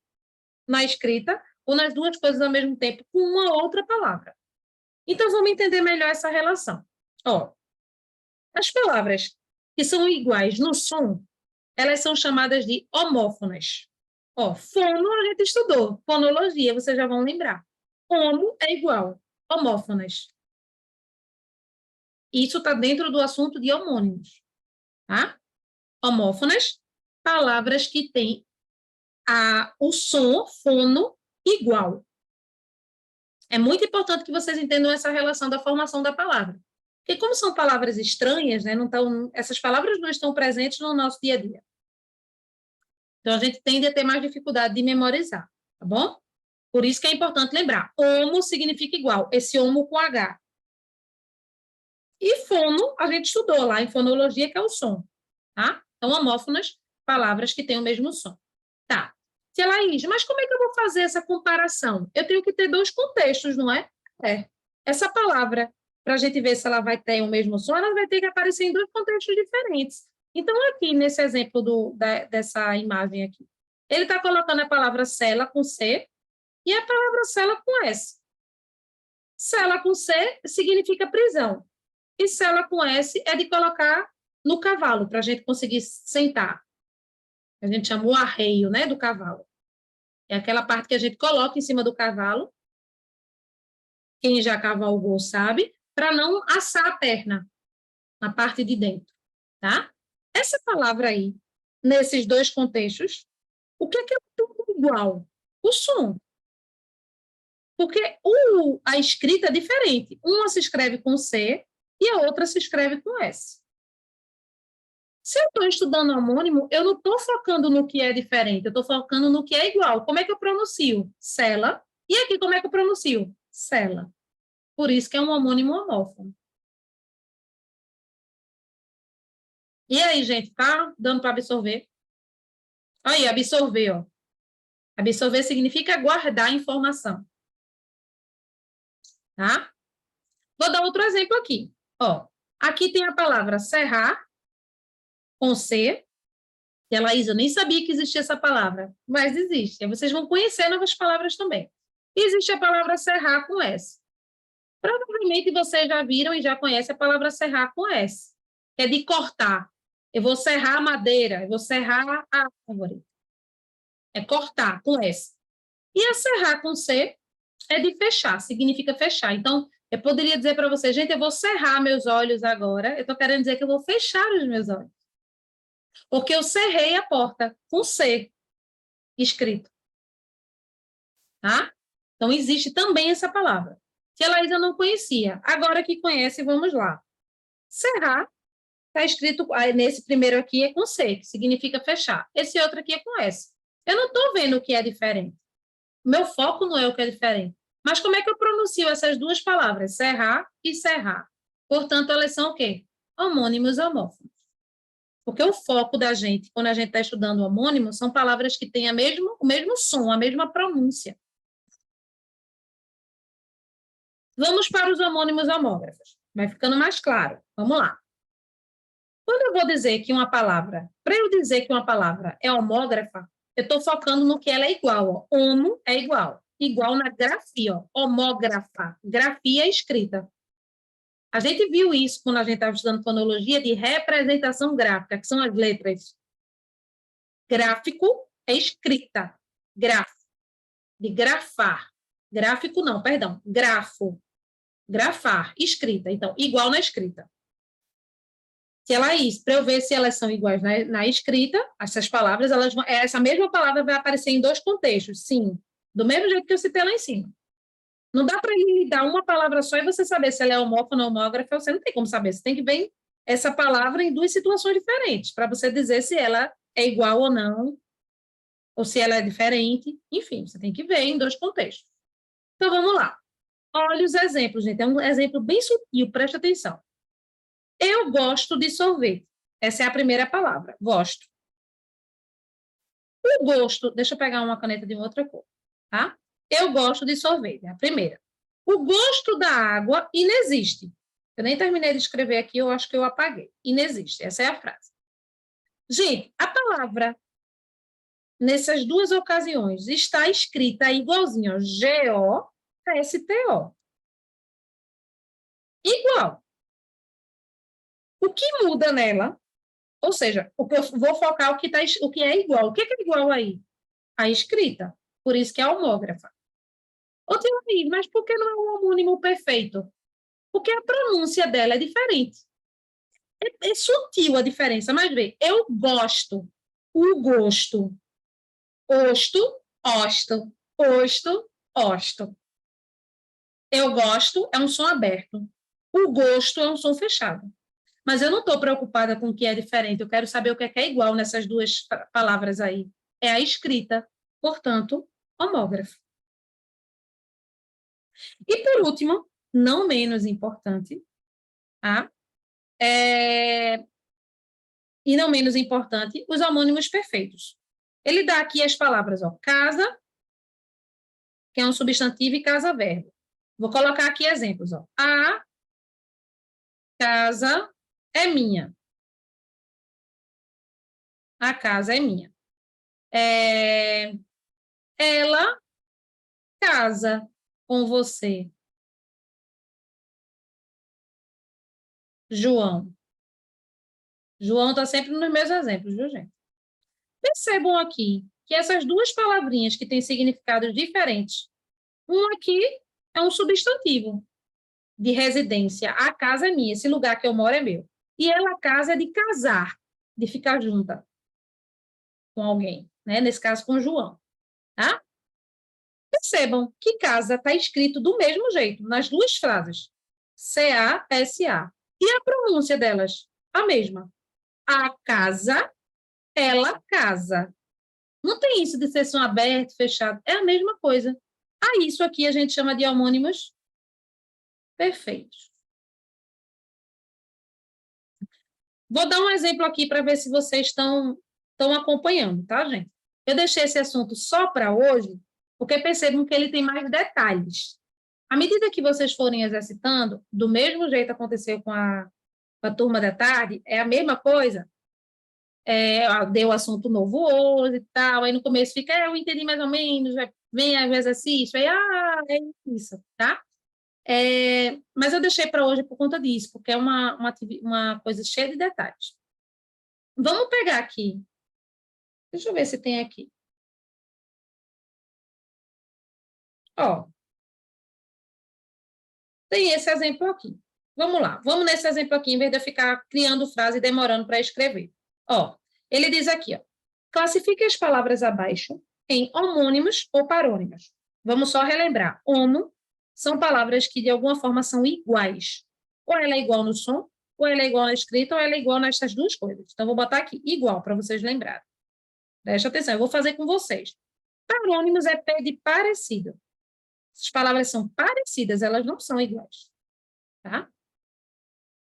na escrita, ou nas duas coisas ao mesmo tempo, com uma outra palavra. Então, vamos entender melhor essa relação. Ó, as palavras que são iguais no som, elas são chamadas de homófonas. Ó, fono a gente estudou, fonologia, vocês já vão lembrar. Homo é igual, homófonas. Isso está dentro do assunto de homônimos, tá? Homófonas, palavras que têm o som, fono, igual. É muito importante que vocês entendam essa relação da formação da palavra. Porque como são palavras estranhas, né, essas palavras não estão presentes no nosso dia a dia. Então, a gente tende a ter mais dificuldade de memorizar, tá bom? Por isso que é importante lembrar. Homo significa igual, esse homo com H. E fono, a gente estudou lá em fonologia, que é o som, tá? Então, homófonas, palavras que têm o mesmo som. Tá. Tia Laís, mas como é que eu vou fazer essa comparação? Eu tenho que ter dois contextos, não é? É. Essa palavra, para a gente ver se ela vai ter o mesmo som, ela vai ter que aparecer em dois contextos diferentes. Então, aqui, nesse exemplo dessa imagem aqui, ele está colocando a palavra cela com C E a palavra cela com S. Cela com C significa prisão. E cela com S é de colocar no cavalo, para a gente conseguir sentar. A gente chama o arreio, né, do cavalo. É aquela parte que a gente coloca em cima do cavalo, quem já cavalgou sabe, para não assar a perna, na parte de dentro, tá? Essa palavra aí, nesses dois contextos, o que é igual? O som. Porque a escrita é diferente. Uma se escreve com C e a outra se escreve com S. Se eu estou estudando homônimo, eu não estou focando no que é diferente, eu estou focando no que é igual. Como é que eu pronuncio? Cela. E aqui, como é que eu pronuncio? Cela. Por isso que é um homônimo homófono. E aí, gente, tá dando para absorver? Aí, absorver, ó. Absorver significa guardar informação. Tá? Vou dar outro exemplo aqui. Ó, aqui tem a palavra serrar, com C, que a Laísa nem sabia que existia essa palavra, mas existe. Aí vocês vão conhecer novas palavras também. E existe a palavra serrar com S. Provavelmente vocês já viram e já conhecem a palavra serrar com S, que é de cortar. Eu vou serrar a madeira, eu vou serrar a árvore. É cortar com S. E a serrar com C é de fechar, significa fechar. Então, eu poderia dizer para você, gente, eu vou cerrar meus olhos agora, eu estou querendo dizer que eu vou fechar os meus olhos. Porque eu cerrei a porta com C escrito. Tá? Então, existe também essa palavra, que a Laísa não conhecia. Agora que conhece, vamos lá. Cerrar, está escrito, nesse primeiro aqui é com C, que significa fechar. Esse outro aqui é com S. Eu não estou vendo o que é diferente. Meu foco não é o que é diferente. Mas como é que eu pronuncio essas duas palavras, serrar e serrar? Portanto, elas são o quê? Homônimos homófonos. Porque o foco da gente, quando a gente está estudando homônimo, são palavras que têm o mesmo som, a mesma pronúncia. Vamos para os homônimos homógrafos. Vai ficando mais claro. Vamos lá. Quando eu vou dizer que uma palavra, para eu dizer que uma palavra é homógrafa, eu estou focando no que ela é igual. Ó. Homo é igual. Igual na grafia, ó. Homógrafa. Grafia é escrita. A gente viu isso quando a gente estava estudando fonologia de representação gráfica, que são as letras. Gráfico é escrita. Grafo. De grafar. Gráfico não, perdão. Grafo. Grafar. Escrita. Então, igual na escrita. Se ela para eu ver se elas são iguais na escrita, essas palavras, essa mesma palavra vai aparecer em dois contextos, sim, do mesmo jeito que eu citei lá em cima. Não dá para ele dar uma palavra só e você saber se ela é homófona ou homógrafa, você não tem como saber, você tem que ver essa palavra em duas situações diferentes, para você dizer se ela é igual ou não, ou se ela é diferente, enfim, você tem que ver em dois contextos. Então, vamos lá. Olha os exemplos, gente, é um exemplo bem sutil, preste atenção. Eu gosto de sorvete. Essa é a primeira palavra, gosto. O gosto, deixa eu pegar uma caneta de uma outra cor, tá? Eu gosto de sorvete, é a primeira. O gosto da água inexiste. Eu nem terminei de escrever aqui, eu acho que eu apaguei. Inexiste, essa é a frase. Gente, a palavra, nessas duas ocasiões, está escrita igualzinho, G-O-S-T-O. Igual. O que muda nela, ou seja, o que eu vou focar o que é igual. O que é igual aí? A escrita. Por isso que é homógrafa. Ô, Tilaí, mas por que não é um homônimo perfeito? Porque a pronúncia dela é diferente. É sutil a diferença, mas vê, eu gosto, o gosto, osto, osto, osto, osto. Eu gosto é um som aberto. O gosto é um som fechado. Mas eu não estou preocupada com o que é diferente, eu quero saber o que é igual nessas duas palavras aí. É a escrita, portanto, homógrafo. E, por último, não menos importante, tá? E não menos importante, os homônimos perfeitos. Ele dá aqui as palavras, ó, casa, que é um substantivo, e casa-verbo. Vou colocar aqui exemplos, ó. A casa é minha. A casa é minha. Ela casa com você? João. João está sempre nos meus exemplos, viu, gente? Percebam aqui que essas duas palavrinhas que têm significados diferentes, um aqui é um substantivo de residência. A casa é minha, esse lugar que eu moro é meu. E ela, a casa, é de casar, de ficar junta com alguém, né? Nesse caso, com o João, tá? Percebam que casa está escrito do mesmo jeito, nas duas frases. C-A-S-A. E a pronúncia delas? A mesma. A casa, ela casa. Não tem isso de ser som aberto, fechado. É a mesma coisa. A isso aqui a gente chama de homônimos perfeitos. Vou dar um exemplo aqui para ver se vocês estão acompanhando, tá, gente? Eu deixei esse assunto só para hoje, porque percebam que ele tem mais detalhes. À medida que vocês forem exercitando, do mesmo jeito aconteceu com a turma da tarde, é a mesma coisa. Deu assunto novo hoje e tal, aí no começo fica, eu entendi mais ou menos, vem o exercício, aí, é isso, tá? Mas eu deixei para hoje por conta disso, porque é uma coisa cheia de detalhes. Vamos pegar aqui. Deixa eu ver se tem aqui. Ó, tem esse exemplo aqui. Vamos lá, vamos nesse exemplo aqui, em vez de eu ficar criando frase e demorando para escrever. Ó, ele diz aqui, ó, classifique as palavras abaixo em homônimos ou parônimos. Vamos só relembrar. Homo são palavras que, de alguma forma, são iguais. Ou ela é igual no som, ou ela é igual na escrita, ou ela é igual nessas duas coisas. Então, vou botar aqui, igual, para vocês lembrarem. Preste atenção, eu vou fazer com vocês. Parônimos é P de parecido. As palavras são parecidas, elas não são iguais. Tá?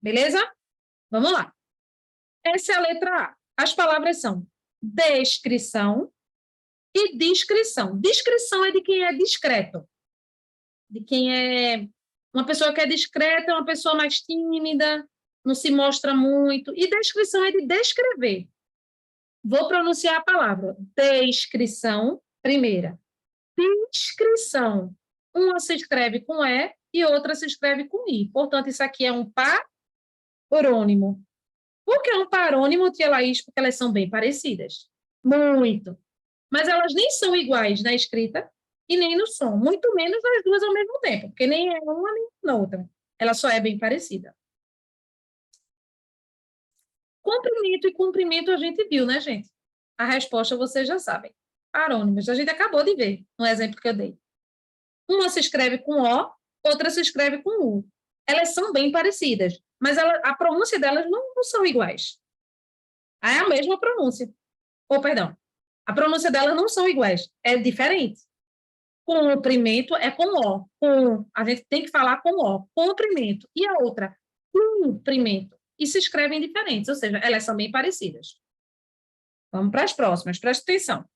Beleza? Vamos lá. Essa é a letra A. As palavras são descrição e discrição. Discrição é de quem é discreto. De quem é uma pessoa que é discreta, uma pessoa mais tímida, não se mostra muito. E descrição é de descrever. Vou pronunciar a palavra. Descrição, primeira. Descrição. Uma se escreve com E e outra se escreve com I. Portanto, isso aqui é um parônimo. Por que é um parônimo, tia Laís? Porque elas são bem parecidas. Muito. Mas elas nem são iguais na escrita e nem no som. Muito menos as duas ao mesmo tempo, porque nem é uma nem na outra. Ela só é bem parecida. Comprimento e comprimento a gente viu, né, gente? A resposta vocês já sabem. Parônimos. A gente acabou de ver no exemplo que eu dei. Uma se escreve com O, outra se escreve com U. Elas são bem parecidas, mas a pronúncia delas não são iguais. É a mesma pronúncia. Perdão. A pronúncia delas não são iguais. É diferente. Comprimento é com O. A gente tem que falar com O. Comprimento. E a outra? Comprimento. E se escrevem diferentes, ou seja, elas são bem parecidas. Vamos para as próximas. Presta atenção.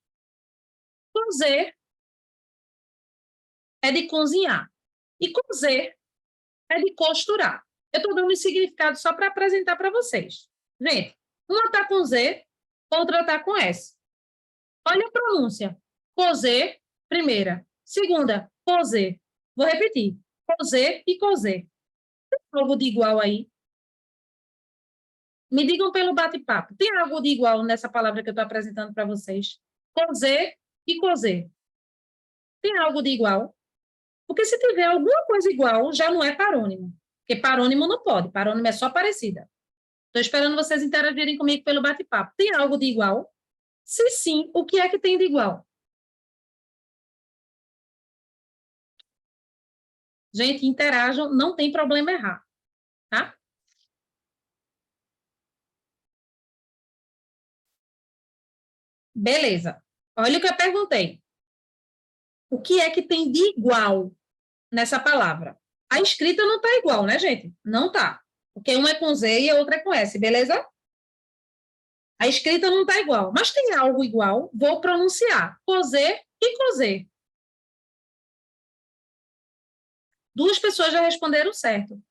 Cozer é de cozinhar. E cozer é de costurar. Eu estou dando esse significado só para apresentar para vocês. Gente, uma está com Z, outra está com S. Olha a pronúncia. Cozer, primeira. Segunda, cozer. Vou repetir. Cozer e cozer. Tem algo de igual aí? Me digam pelo bate-papo. Tem algo de igual nessa palavra que eu estou apresentando para vocês? Cozer e cozer. Tem algo de igual? Porque se tiver alguma coisa igual, já não é parônimo. Porque parônimo não pode. Parônimo é só parecida. Estou esperando vocês interagirem comigo pelo bate-papo. Tem algo de igual? Se sim, o que é que tem de igual? Gente, interajam, não tem problema errar, tá? Beleza. Olha o que eu perguntei. O que é que tem de igual nessa palavra? A escrita não está igual, né, gente? Não está. Porque uma é com Z e a outra é com S, beleza? A escrita não está igual. Mas tem algo igual, vou pronunciar. Cozer e cozer. Duas pessoas já responderam certo.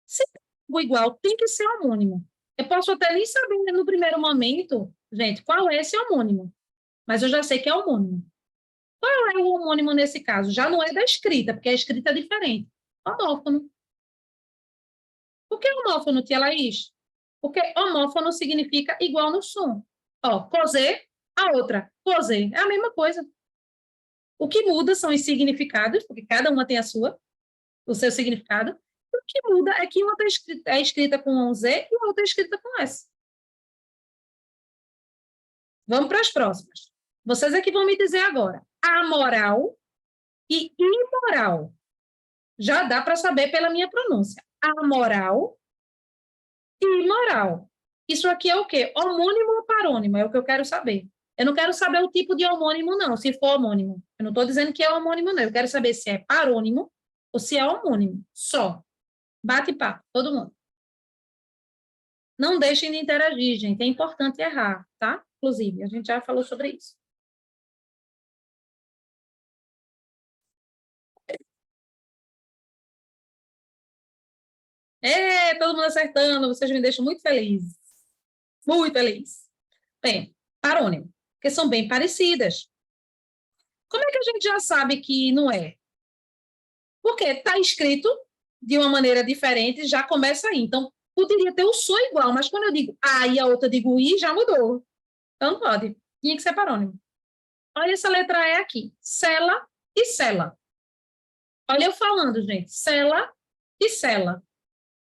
Se tem algo igual, tem que ser homônimo. Eu posso até nem saber no primeiro momento, gente, qual é esse homônimo. Mas eu já sei que é homônimo. Qual é o homônimo nesse caso? Já não é da escrita, porque a escrita é diferente. Homófono. Por que homófono, tia Laís? Porque homófono significa igual no som. Ó, cosê, a outra, cosê, é a mesma coisa. O que muda são os significados, porque cada uma tem o seu significado. O que muda é que uma é escrita com um Z e a outra é escrita com S. Vamos para as próximas. Vocês é que vão me dizer agora. Amoral e imoral. Já dá para saber pela minha pronúncia. Amoral e imoral. Isso aqui é o quê? Homônimo ou parônimo? É o que eu quero saber. Eu não quero saber o tipo de homônimo, não, se for homônimo. Eu não estou dizendo que é homônimo, não. Eu quero saber se é parônimo ou se é homônimo. Só. Bate papo, todo mundo. Não deixem de interagir, gente. É importante errar, tá? Inclusive, a gente já falou sobre isso. Todo mundo acertando. Vocês me deixam muito feliz. Muito feliz. Bem, parônimo. Porque são bem parecidas. Como é que a gente já sabe que não é? Porque está escrito de uma maneira diferente, já começa aí. Então, poderia ter o som igual, mas quando eu digo A e a outra digo I, já mudou. Então, não pode. Tinha que ser parônimo. Olha essa letra E aqui. Cela e cela. Olha eu falando, gente. Cela e cela.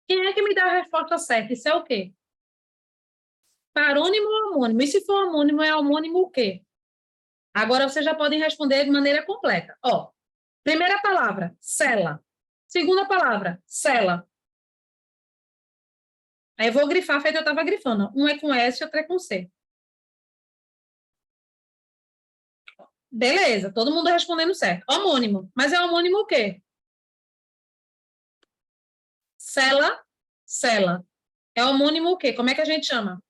Quem é que me dá a resposta certa? Isso é o quê? Parônimo ou homônimo? E se for homônimo, é homônimo o quê? Agora vocês já podem responder de maneira completa. Ó, primeira palavra, cela. Segunda palavra, cela. Aí eu vou grifar, feito eu estava grifando. Um é com S, outro é com C. Beleza, todo mundo respondendo certo. Homônimo. Mas é homônimo o quê? Cela, cela. É homônimo o quê? Como é que a gente chama?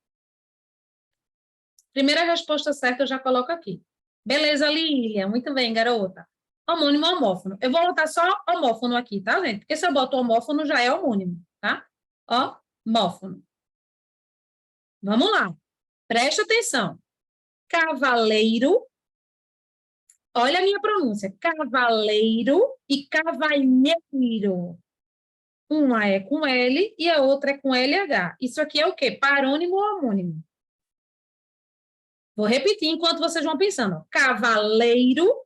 Primeira resposta certa eu já coloco aqui. Beleza, Lília. Muito bem, garota. Homônimo, homófono. Eu vou botar só homófono aqui, tá, gente? Porque se eu boto homófono, já é homônimo, tá? Homófono. Vamos lá. Presta atenção. Cavaleiro. Olha a minha pronúncia. Cavaleiro e cavalheiro. Uma é com L e a outra é com LH. Isso aqui é o quê? Parônimo ou homônimo? Vou repetir enquanto vocês vão pensando. Cavaleiro,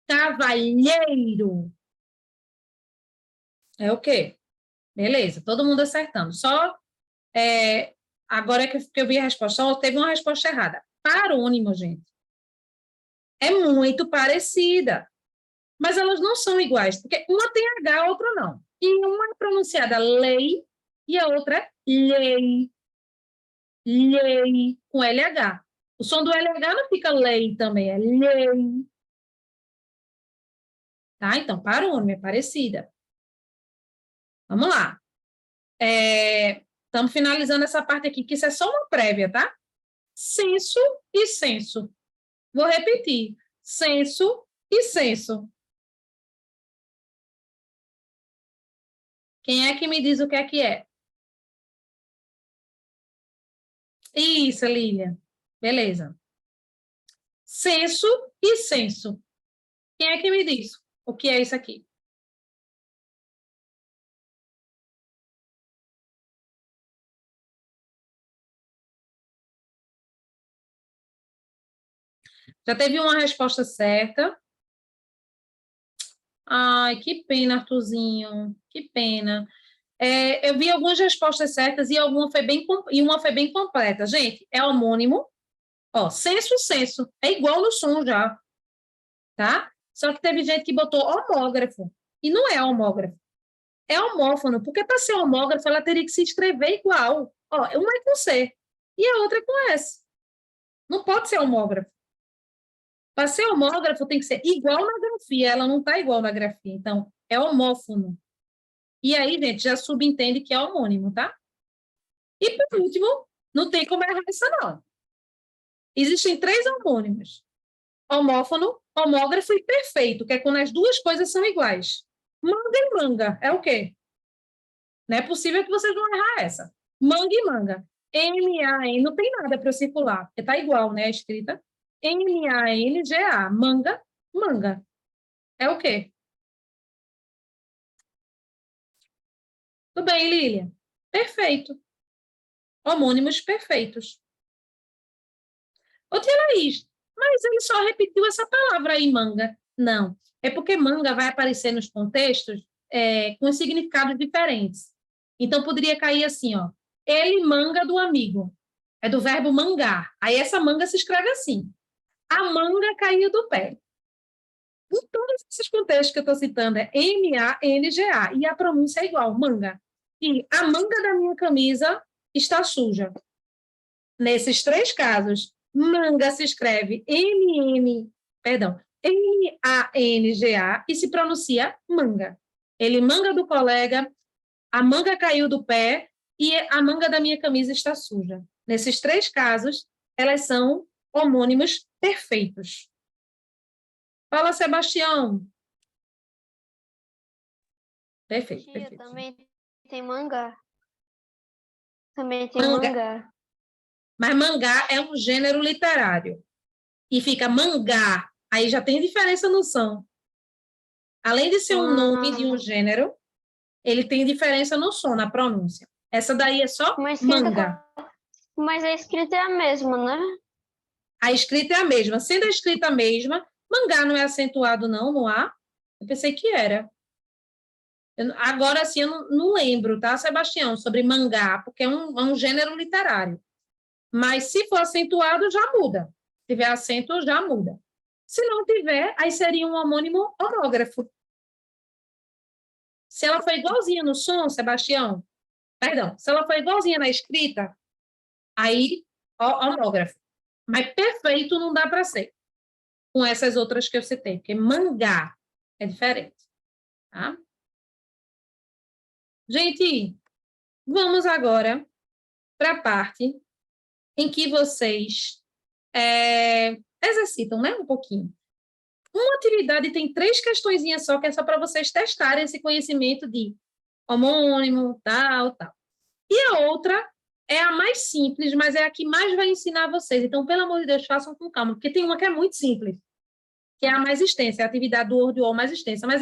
cavalheiro. É o quê? Beleza, todo mundo acertando. Só agora que eu vi a resposta, só teve uma resposta errada. Parônimo, gente. É muito parecida. Mas elas não são iguais, porque uma tem H, a outra não. E uma é pronunciada lei e a outra é lei. Lei, com LH. O som do LH não fica lei também, é lei. Tá? Então, parônimo, é parecida. Vamos lá. Estamos finalizando essa parte aqui, que isso é só uma prévia, tá? Senso e senso. Vou repetir. Senso e senso. Quem é que me diz o que é que é? Isso, Lília. Beleza. Senso e senso. Quem é que me diz o que é isso aqui? Já teve uma resposta certa. Ai, que pena, Arthurzinho. Que pena. Eu vi algumas respostas certas e uma foi bem completa. Gente, é homônimo. Ó, senso, senso. É igual no som já. Tá? Só que teve gente que botou homógrafo. E não é homógrafo. É homófono, porque para ser homógrafo ela teria que se escrever igual. Ó, uma é com C e a outra é com S. Não pode ser homógrafo. Para ser homógrafo tem que ser igual na grafia, ela não está igual na grafia. Então, é homófono. E aí, gente, já subentende que é homônimo, tá? E por último, não tem como errar isso, não. Existem 3 homônimos: homófono, homógrafo e perfeito, que é quando as duas coisas são iguais. Manga e manga é o quê? Não é possível que vocês vão errar essa. Manga e manga. M-A-N, não tem nada para circular, porque tá igual, né, a escrita. M-A-N-G-A, manga Manga. É o quê? Tudo bem, Lília? Perfeito. Homônimos perfeitos. Ô, tia Laís, mas ele só repetiu essa palavra aí, manga. Não, é porque manga vai aparecer nos contextos com significados diferentes. Então, poderia cair assim, ó. Ele manga do amigo. É do verbo mangar. Aí, essa manga se escreve assim. A manga caiu do pé. Em todos esses contextos que eu estou citando, é M-A-N-G-A. E a pronúncia é igual, manga. E a manga da minha camisa está suja. Nesses três casos, manga se escreve M-A-N-G-A e se pronuncia manga. Ele manga do colega, a manga caiu do pé e a manga da minha camisa está suja. Nesses três casos, elas são homônimos perfeitos. Fala, Sebastião. Perfeito, Tia, perfeito. também tem mangá. Também tem Manga. mangá. Mas mangá é um gênero literário. E fica mangá. Aí já tem diferença no som. Além de ser um nome de um gênero, ele tem diferença no som, na pronúncia. Essa daí é só manga. Mas a escrita é a mesma, né? A escrita é a mesma. Sendo a escrita a mesma, mangá não é acentuado não, no A? Eu pensei que era. Agora, sim, eu não lembro, tá, Sebastião, sobre mangá, porque é um gênero literário. Mas se for acentuado, já muda. Se tiver acento, já muda. Se não tiver, aí seria um homônimo homógrafo. Se ela for igualzinha no som, Sebastião, perdão, se ela for igualzinha na escrita, aí, homógrafo. Mas perfeito não dá para ser. Com essas outras que eu citei, porque mangá é diferente. Tá? Gente, vamos agora para a parte em que vocês exercitam, né, um pouquinho. Uma atividade tem 3 questõezinhas só, que é só para vocês testarem esse conhecimento de homônimo, tal, tal. E a outra é a mais simples, mas é a que mais vai ensinar vocês. Então, pelo amor de Deus, façam com calma, porque tem uma que é muito simples, que é a mais extensa, é a atividade do Word Wall mais extensa, mas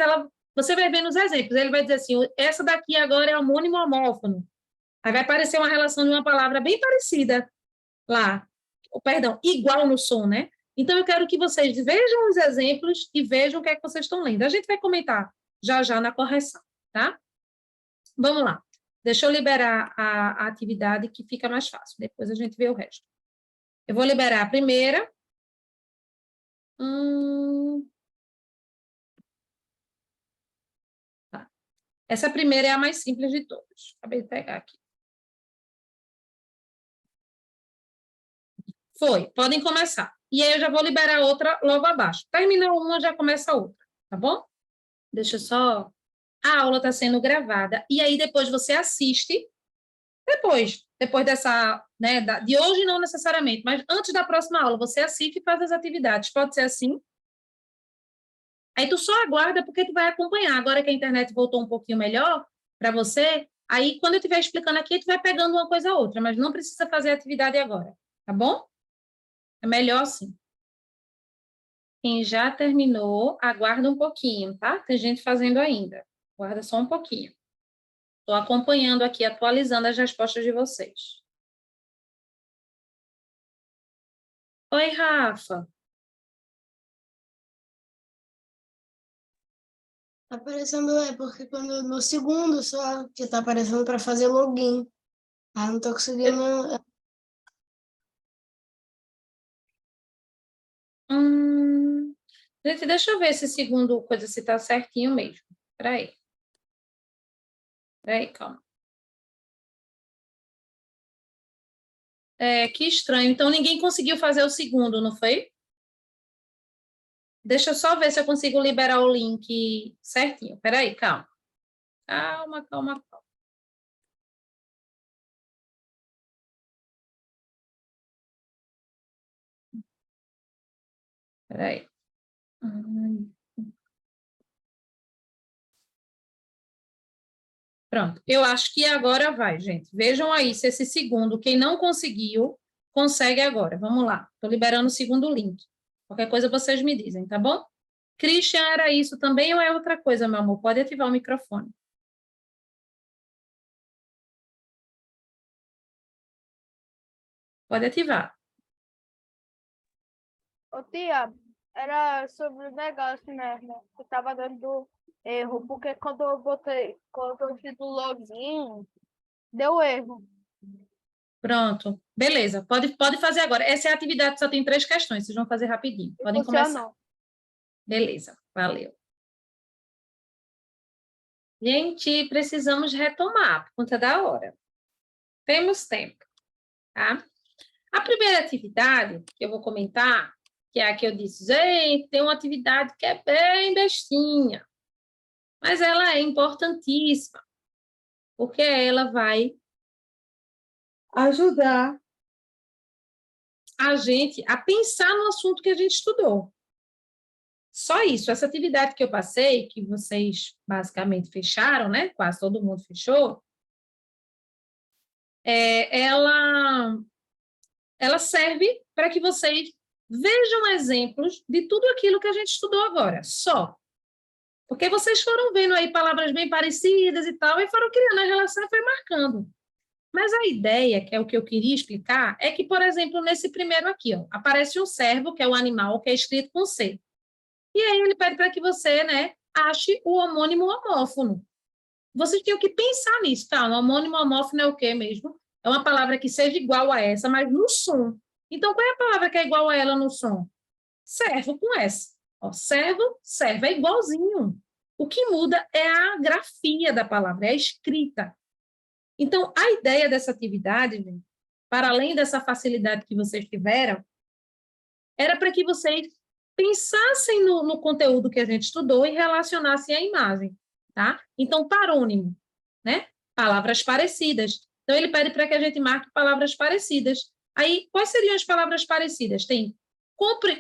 você vai ver nos exemplos, ele vai dizer assim, essa daqui agora é homônimo homófono. Aí vai aparecer uma relação de uma palavra bem parecida lá, perdão, igual no som, né? Então, eu quero que vocês vejam os exemplos e vejam o que é que vocês estão lendo. A gente vai comentar já já na correção, tá? Vamos lá. Deixa eu liberar a atividade que fica mais fácil. Depois a gente vê o resto. Eu vou liberar a primeira. Tá. Essa primeira é a mais simples de todas. Acabei de pegar aqui. Foi, podem começar. E aí eu já vou liberar outra logo abaixo. Terminou uma, já começa a outra, tá bom? Deixa eu só... A aula está sendo gravada. E aí depois você assiste, depois dessa, né, de hoje não necessariamente, mas antes da próxima aula, você assiste e faz as atividades. Pode ser assim? Aí tu só aguarda porque tu vai acompanhar. Agora que a internet voltou um pouquinho melhor para você, aí quando eu estiver explicando aqui, tu vai pegando uma coisa a outra, mas não precisa fazer a atividade agora, tá bom? É melhor assim. Quem já terminou, aguarda um pouquinho, tá? Tem gente fazendo ainda. Aguarda só um pouquinho. Estou acompanhando aqui, atualizando as respostas de vocês. Oi, Rafa. Tá aparecendo, porque quando no segundo só, que tá aparecendo para fazer login. Ah, não tô conseguindo. Gente, deixa eu ver esse segundo coisa se tá certinho mesmo. Peraí, calma. Que estranho. Então, ninguém conseguiu fazer o segundo, não foi? Deixa eu só ver se eu consigo liberar o link certinho. Peraí, calma. Calma. Peraí. Pronto. Eu acho que agora vai, gente. Vejam aí se esse segundo, quem não conseguiu, consegue agora. Vamos lá. Estou liberando o segundo link. Qualquer coisa vocês me dizem, tá bom? Christian, era isso também ou é outra coisa, meu amor? Pode ativar o microfone. Pode ativar. Ô, tia, era sobre o negócio mesmo, que tava dando erro, porque quando eu fiz o login, deu erro. Pronto. Beleza. Pode fazer agora. Essa é a atividade, só tem 3 questões. Vocês vão fazer rapidinho. E Podem começar. funcionou. Beleza. Valeu. Gente, precisamos retomar, por conta da hora. Temos tempo, tá? A primeira atividade que eu vou comentar, que é a que eu disse, gente, tem uma atividade que é bem bestinha, mas ela é importantíssima, porque ela vai ajudar a gente a pensar no assunto que a gente estudou. Só isso, essa atividade que eu passei, que vocês basicamente fecharam, né? Quase todo mundo fechou, ela serve para que vocês vejam exemplos de tudo aquilo que a gente estudou agora, só. Porque vocês foram vendo aí palavras bem parecidas e tal, e foram criando a relação e foi marcando. Mas a ideia, que é o que eu queria explicar, é que, por exemplo, nesse primeiro aqui, ó, aparece um servo, que é o animal, que é escrito com C. E aí ele pede para que você, né, ache o homônimo homófono. Vocês tinham que pensar nisso, tá? O homônimo homófono é o quê mesmo? É uma palavra que seja igual a essa, mas no som. Então, qual é a palavra que é igual a ela no som? Servo com S. Ó, servo é igualzinho. O que muda é a grafia da palavra, é a escrita. Então, a ideia dessa atividade, gente, para além dessa facilidade que vocês tiveram, era para que vocês pensassem no conteúdo que a gente estudou e relacionassem a imagem, tá? Então, parônimo, né? Palavras parecidas. Então, ele pede para que a gente marque palavras parecidas. Aí, quais seriam as palavras parecidas? Tem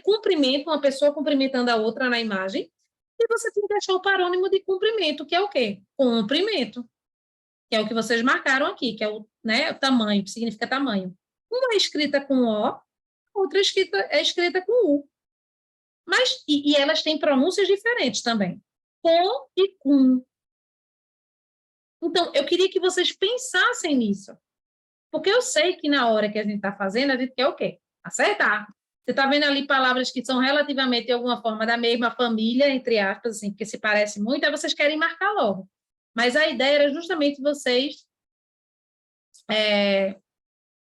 cumprimento, uma pessoa cumprimentando a outra na imagem, e você tem que achar o parônimo de cumprimento, que é o quê? Comprimento, que é o que vocês marcaram aqui, que é o, né, o tamanho, que significa tamanho. Uma é escrita com O, outra é escrita com U. Mas, e elas têm pronúncias diferentes também. Com e com. Então, eu queria que vocês pensassem nisso. Porque eu sei que na hora que a gente está fazendo, a gente quer o quê? Acertar. Você está vendo ali palavras que são relativamente, de alguma forma, da mesma família, entre aspas, assim, porque se parece muito, aí vocês querem marcar logo. Mas a ideia era justamente vocês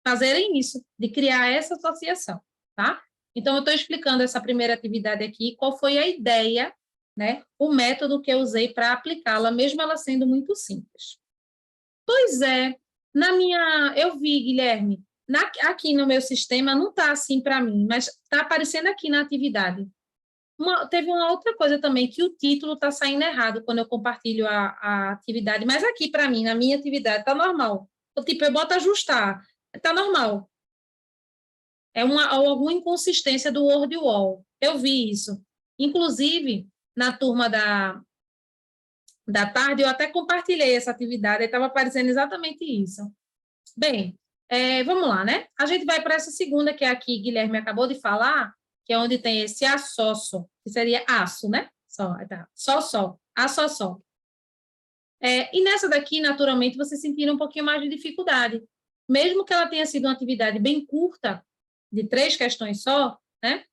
fazerem isso, de criar essa associação, tá? Então, eu estou explicando essa primeira atividade aqui, qual foi a ideia, né? O método que eu usei para aplicá-la, mesmo ela sendo muito simples. Pois é, eu vi, Guilherme, aqui no meu sistema não está assim para mim, mas está aparecendo aqui na atividade. Teve uma outra coisa também, que o título está saindo errado quando eu compartilho a atividade, mas aqui para mim, na minha atividade, está normal. Tipo, eu boto ajustar, está normal. É alguma inconsistência do Word Wall. Eu vi isso. Inclusive, na turma da tarde, eu até compartilhei essa atividade, e estava aparecendo exatamente isso. Bem, vamos lá, né? A gente vai para essa segunda, que é aqui, Guilherme acabou de falar, que é onde tem esse assoço, que seria aço, né? Só, assó. E nessa daqui, naturalmente, vocês sentiram um pouquinho mais de dificuldade. Mesmo que ela tenha sido uma atividade bem curta, de 3 questões só, né?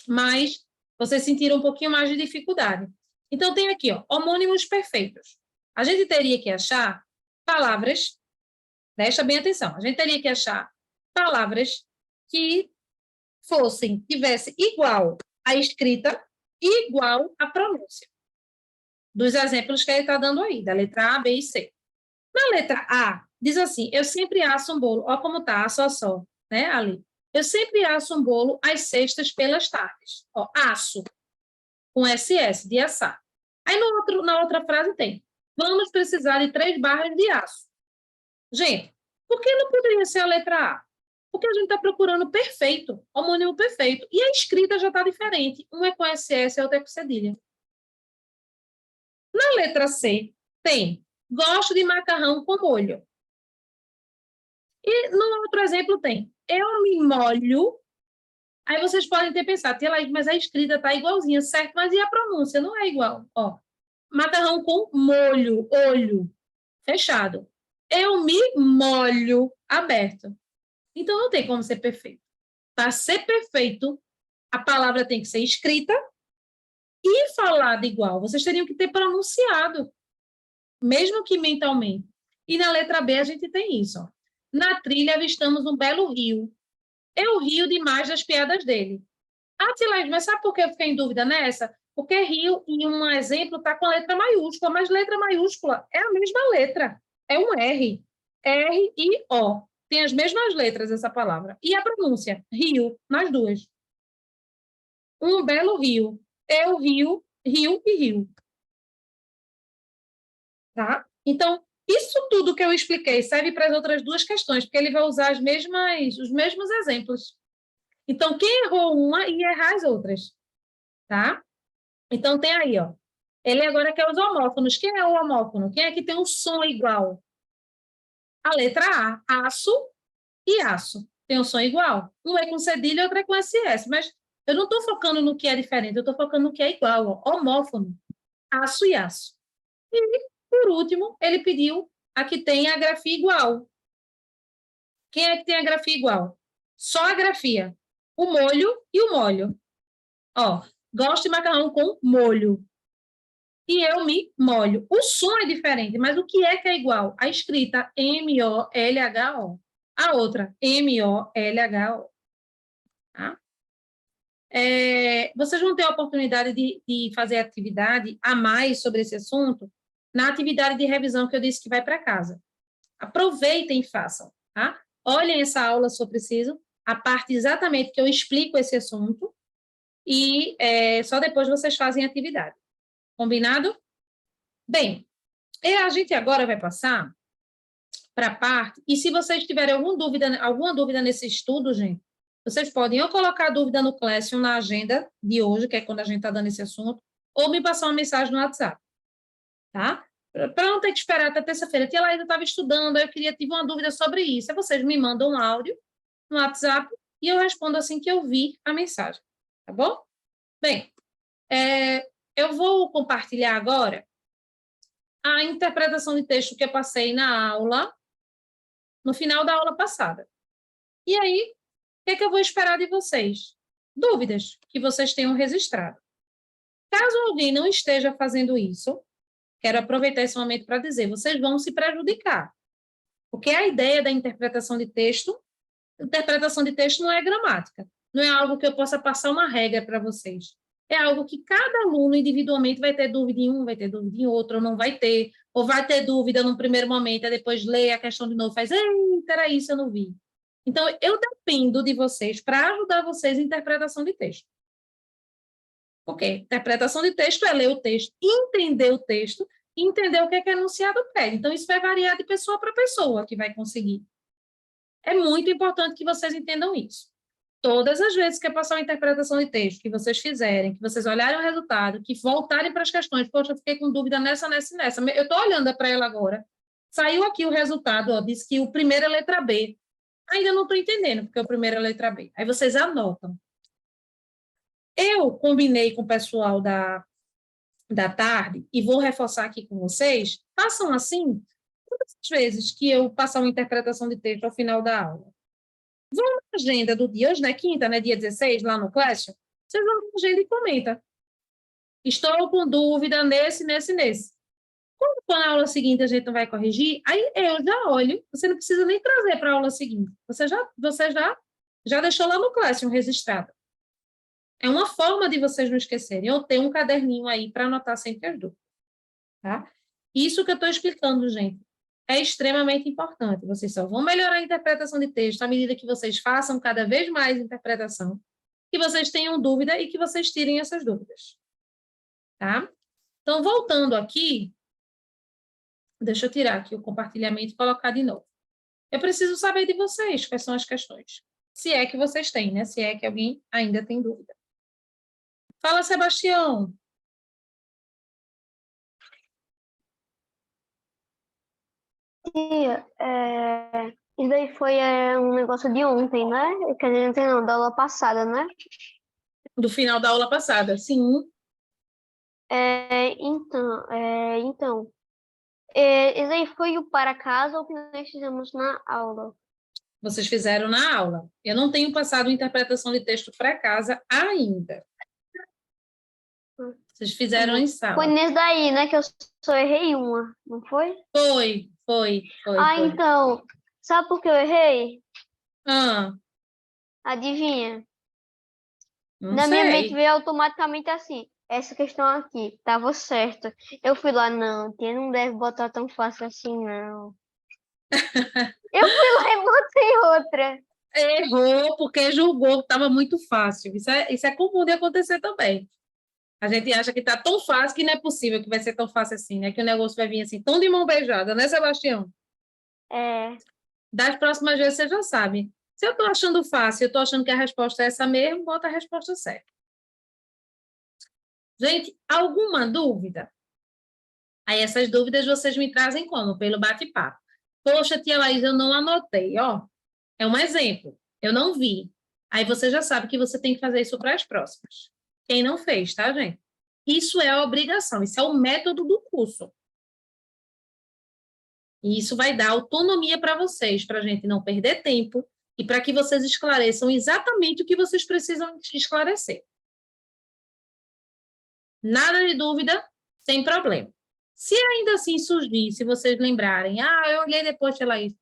Mas vocês sentiram um pouquinho mais de dificuldade. Então, tem aqui, ó, homônimos perfeitos. A gente teria que achar palavras, presta bem atenção, a gente teria que achar palavras que tivesse igual a escrita e igual a pronúncia. Dos exemplos que ele está dando aí, da letra A, B e C. Na letra A, diz assim, eu sempre asso um bolo, ó como tá, só, né, ali. Eu sempre asso um bolo às sextas pelas tardes. Ó, aço, com SS, de assar. Aí na outra frase tem, vamos precisar de 3 barras de aço. Gente, por que não poderia ser a letra A? Porque a gente está procurando perfeito, homônimo perfeito, e a escrita já está diferente. Um é com SS, outro é com cedilha. Na letra C, tem, gosto de macarrão com molho. E no outro exemplo tem, eu me molho Aí vocês podem ter pensado, "Tia Laís, mas a escrita está igualzinha, certo? Mas e a pronúncia? Não é igual. Ó, macarrão com molho, olho, fechado. Eu me molho, aberto. Então, não tem como ser perfeito. Para ser perfeito, a palavra tem que ser escrita e falada igual. Vocês teriam que ter pronunciado, mesmo que mentalmente. E na letra B a gente tem isso. Ó. Na trilha avistamos um belo rio. Eu rio demais das piadas dele. Ah, Tilés, mas sabe por que eu fiquei em dúvida nessa? Porque rio, em um exemplo, está com a letra maiúscula, mas letra maiúscula é a mesma letra. É um R. R e O. Tem as mesmas letras essa palavra. E a pronúncia? Rio, nas duas. Um belo rio. Eu rio, rio e rio. Tá? Então, isso tudo que eu expliquei serve para as outras duas questões, porque ele vai usar os mesmos exemplos. Então, quem errou uma ia errar as outras. Tá? Então, tem aí, ó. Ele agora quer os homófonos. Quem é o homófono? Quem é que tem um som igual? A letra A, aço e aço. Tem um som igual. Um é com cedilha e outro é com SS. Mas eu não estou focando no que é diferente, eu estou focando no que é igual. Ó. Homófono, aço e aço. E, por último, ele pediu a que tem a grafia igual. Quem é que tem a grafia igual? Só a grafia. O molho e o molho. Ó, gosto de macarrão com molho. E eu me molho. O som é diferente, mas o que é igual? A escrita M-O-L-H-O. A outra, M-O-L-H-O. Tá? Vocês vão ter a oportunidade de fazer atividade a mais sobre esse assunto na atividade de revisão que eu disse que vai para casa. Aproveitem e façam. Tá? Olhem essa aula se eu preciso, a parte exatamente que eu explico esse assunto, e só depois vocês fazem a atividade. Combinado? Bem, a gente agora vai passar para a parte, e se vocês tiverem alguma dúvida nesse estudo, gente, vocês podem ou colocar a dúvida no Classroom, na agenda de hoje, que é quando a gente está dando esse assunto, ou me passar uma mensagem no WhatsApp, tá? Para não ter que esperar até terça-feira. Tia Laís, eu estava estudando, eu tive uma dúvida sobre isso. Aí vocês me mandam um áudio no WhatsApp e eu respondo assim que eu vi a mensagem, tá bom? Bem, eu vou compartilhar agora a interpretação de texto que eu passei na aula, no final da aula passada. E aí, o que eu vou esperar de vocês? Dúvidas que vocês tenham registrado. Caso alguém não esteja fazendo isso, quero aproveitar esse momento para dizer, vocês vão se prejudicar. Porque a ideia da interpretação de texto não é gramática, não é algo que eu possa passar uma regra para vocês. É algo que cada aluno individualmente vai ter dúvida em um, vai ter dúvida em outro, ou não vai ter, ou vai ter dúvida num primeiro momento, e depois lê a questão de novo, faz, eita, era isso, eu não vi. Então, eu dependo de vocês para ajudar vocês em interpretação de texto. Porque interpretação de texto é ler o texto, entender o texto, e entender o que é que o enunciado pede. Então, isso vai variar de pessoa para pessoa que vai conseguir. É muito importante que vocês entendam isso. Todas as vezes que eu passar uma interpretação de texto, que vocês fizerem, que vocês olharem o resultado, que voltarem para as questões, poxa, eu fiquei com dúvida nessa. Eu estou olhando para ela agora, saiu aqui o resultado, ó, diz que o primeiro é letra B. Ainda não estou entendendo, porque o primeiro é letra B. Aí vocês anotam. Eu combinei com o pessoal da tarde, e vou reforçar aqui com vocês, façam assim, todas as vezes que eu passar uma interpretação de texto ao final da aula. Vão na agenda do dia, hoje não é quinta, né, dia 16, lá no Classroom, vocês vão na agenda e comenta. Estou com dúvida nesse. Quando na aula seguinte a gente não vai corrigir, aí eu já olho, você não precisa nem trazer para a aula seguinte, você já deixou lá no Classroom registrado. É uma forma de vocês não esquecerem. Eu tenho um caderninho aí para anotar sempre as dúvidas. Tá? Isso que eu estou explicando, gente, é extremamente importante. Vocês só vão melhorar a interpretação de texto à medida que vocês façam cada vez mais interpretação, que vocês tenham dúvida e que vocês tirem essas dúvidas. Tá? Então, voltando aqui, deixa eu tirar aqui o compartilhamento e colocar de novo. Eu preciso saber de vocês quais são as questões. Se é que vocês têm, né? Se é que alguém ainda tem dúvida. Fala, Sebastião. Tia, Isso daí foi um negócio de ontem, né? Quer dizer, ontem não, da aula passada, né? Do final da aula passada. Sim. Isso aí foi o para casa ou que nós fizemos na aula? Vocês fizeram na aula. Eu não tenho passado interpretação de texto para casa ainda. Vocês fizeram em Foi sala. nesse daí, né, que eu só errei uma, não foi? Foi. Então, sabe por que eu errei? Ah, Adivinha? não Na minha mente sei. veio automaticamente assim, essa questão aqui, tava certo. Eu fui lá, não, tia, não deve botar tão fácil assim, não. Eu fui lá e botei outra. Errou porque julgou que estava muito fácil. Isso é comum de acontecer também. A gente acha que está tão fácil que não é possível que vai ser tão fácil assim, né? Que o negócio vai vir assim, tão de mão beijada, né, Sebastião? É, Das próximas vezes você já sabe. Se eu estou achando fácil, eu estou achando que a resposta é essa mesmo, bota a resposta certa. Gente, alguma dúvida? Aí essas dúvidas vocês me trazem como? Pelo bate-papo. Poxa, tia Laís, eu não anotei, ó. É um exemplo. Eu não vi. Aí você já sabe que você tem que fazer isso para as próximas. Quem não fez, tá, gente? Isso é a obrigação, isso é o método do curso. E isso vai dar autonomia para vocês, para a gente não perder tempo e para que vocês esclareçam exatamente o que vocês precisam esclarecer. Nada de dúvida, sem problema. Se ainda assim surgir, se vocês lembrarem, eu olhei depois, sei lá, isso,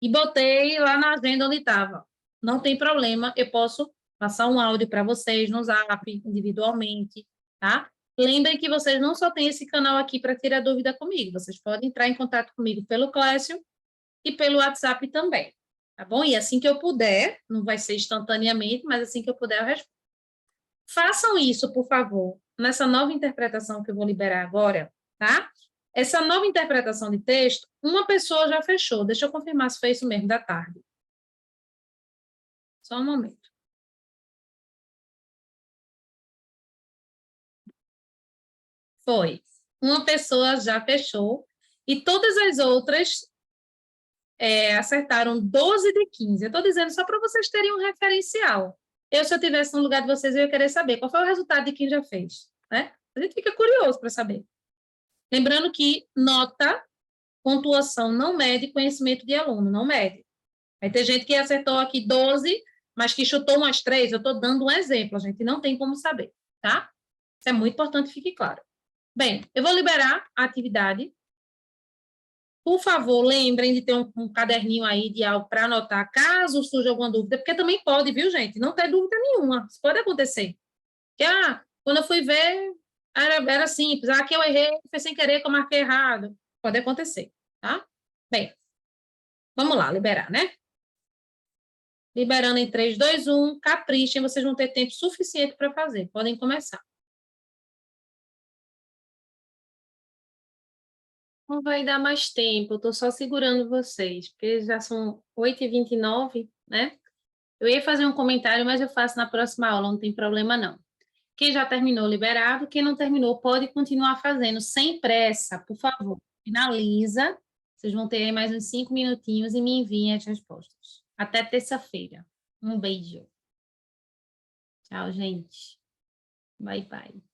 e botei lá na agenda onde estava. Não tem problema, eu posso passar um áudio para vocês no Zap, individualmente, tá? Lembrem que vocês não só têm esse canal aqui para tirar dúvida comigo, vocês podem entrar em contato comigo pelo Clécio e pelo WhatsApp também, tá bom? E assim que eu puder, não vai ser instantaneamente, mas assim que eu puder, eu respondo. Façam isso, por favor, nessa nova interpretação que eu vou liberar agora, tá? Essa nova interpretação de texto, uma pessoa já fechou. Deixa eu confirmar se foi isso mesmo, da tarde. Só um momento. Foi. Uma pessoa já fechou e todas as outras acertaram 12 de 15. Eu estou dizendo só para vocês terem um referencial. Se eu tivesse no lugar de vocês, eu ia querer saber qual foi o resultado de quem já fez, né? A gente fica curioso para saber. Lembrando que nota, pontuação não mede conhecimento de aluno, não mede. Vai ter gente que acertou aqui 12, mas que chutou umas 3. Eu estou dando um exemplo, a gente não tem como saber, tá? Isso é muito importante, fique claro. Bem, eu vou liberar a atividade. Por favor, lembrem de ter um caderninho aí de algo para anotar, caso surja alguma dúvida, porque também pode, viu, gente? Não tem dúvida nenhuma, isso pode acontecer. Que, quando eu fui ver, era simples. Aqui eu errei, foi sem querer que eu marquei errado. Pode acontecer, tá? Bem, vamos lá, liberar, né? Liberando em 3, 2, 1, caprichem, vocês vão ter tempo suficiente para fazer. Podem começar. Não vai dar mais tempo, eu estou só segurando vocês, porque já são 8h29, né? Eu ia fazer um comentário, mas eu faço na próxima aula, não tem problema não. Quem já terminou, liberado. Quem não terminou, pode continuar fazendo, sem pressa, por favor. Finaliza. Vocês vão ter aí mais uns 5 minutinhos e me enviem as respostas. Até terça-feira. Um beijo. Tchau, gente. Bye, bye.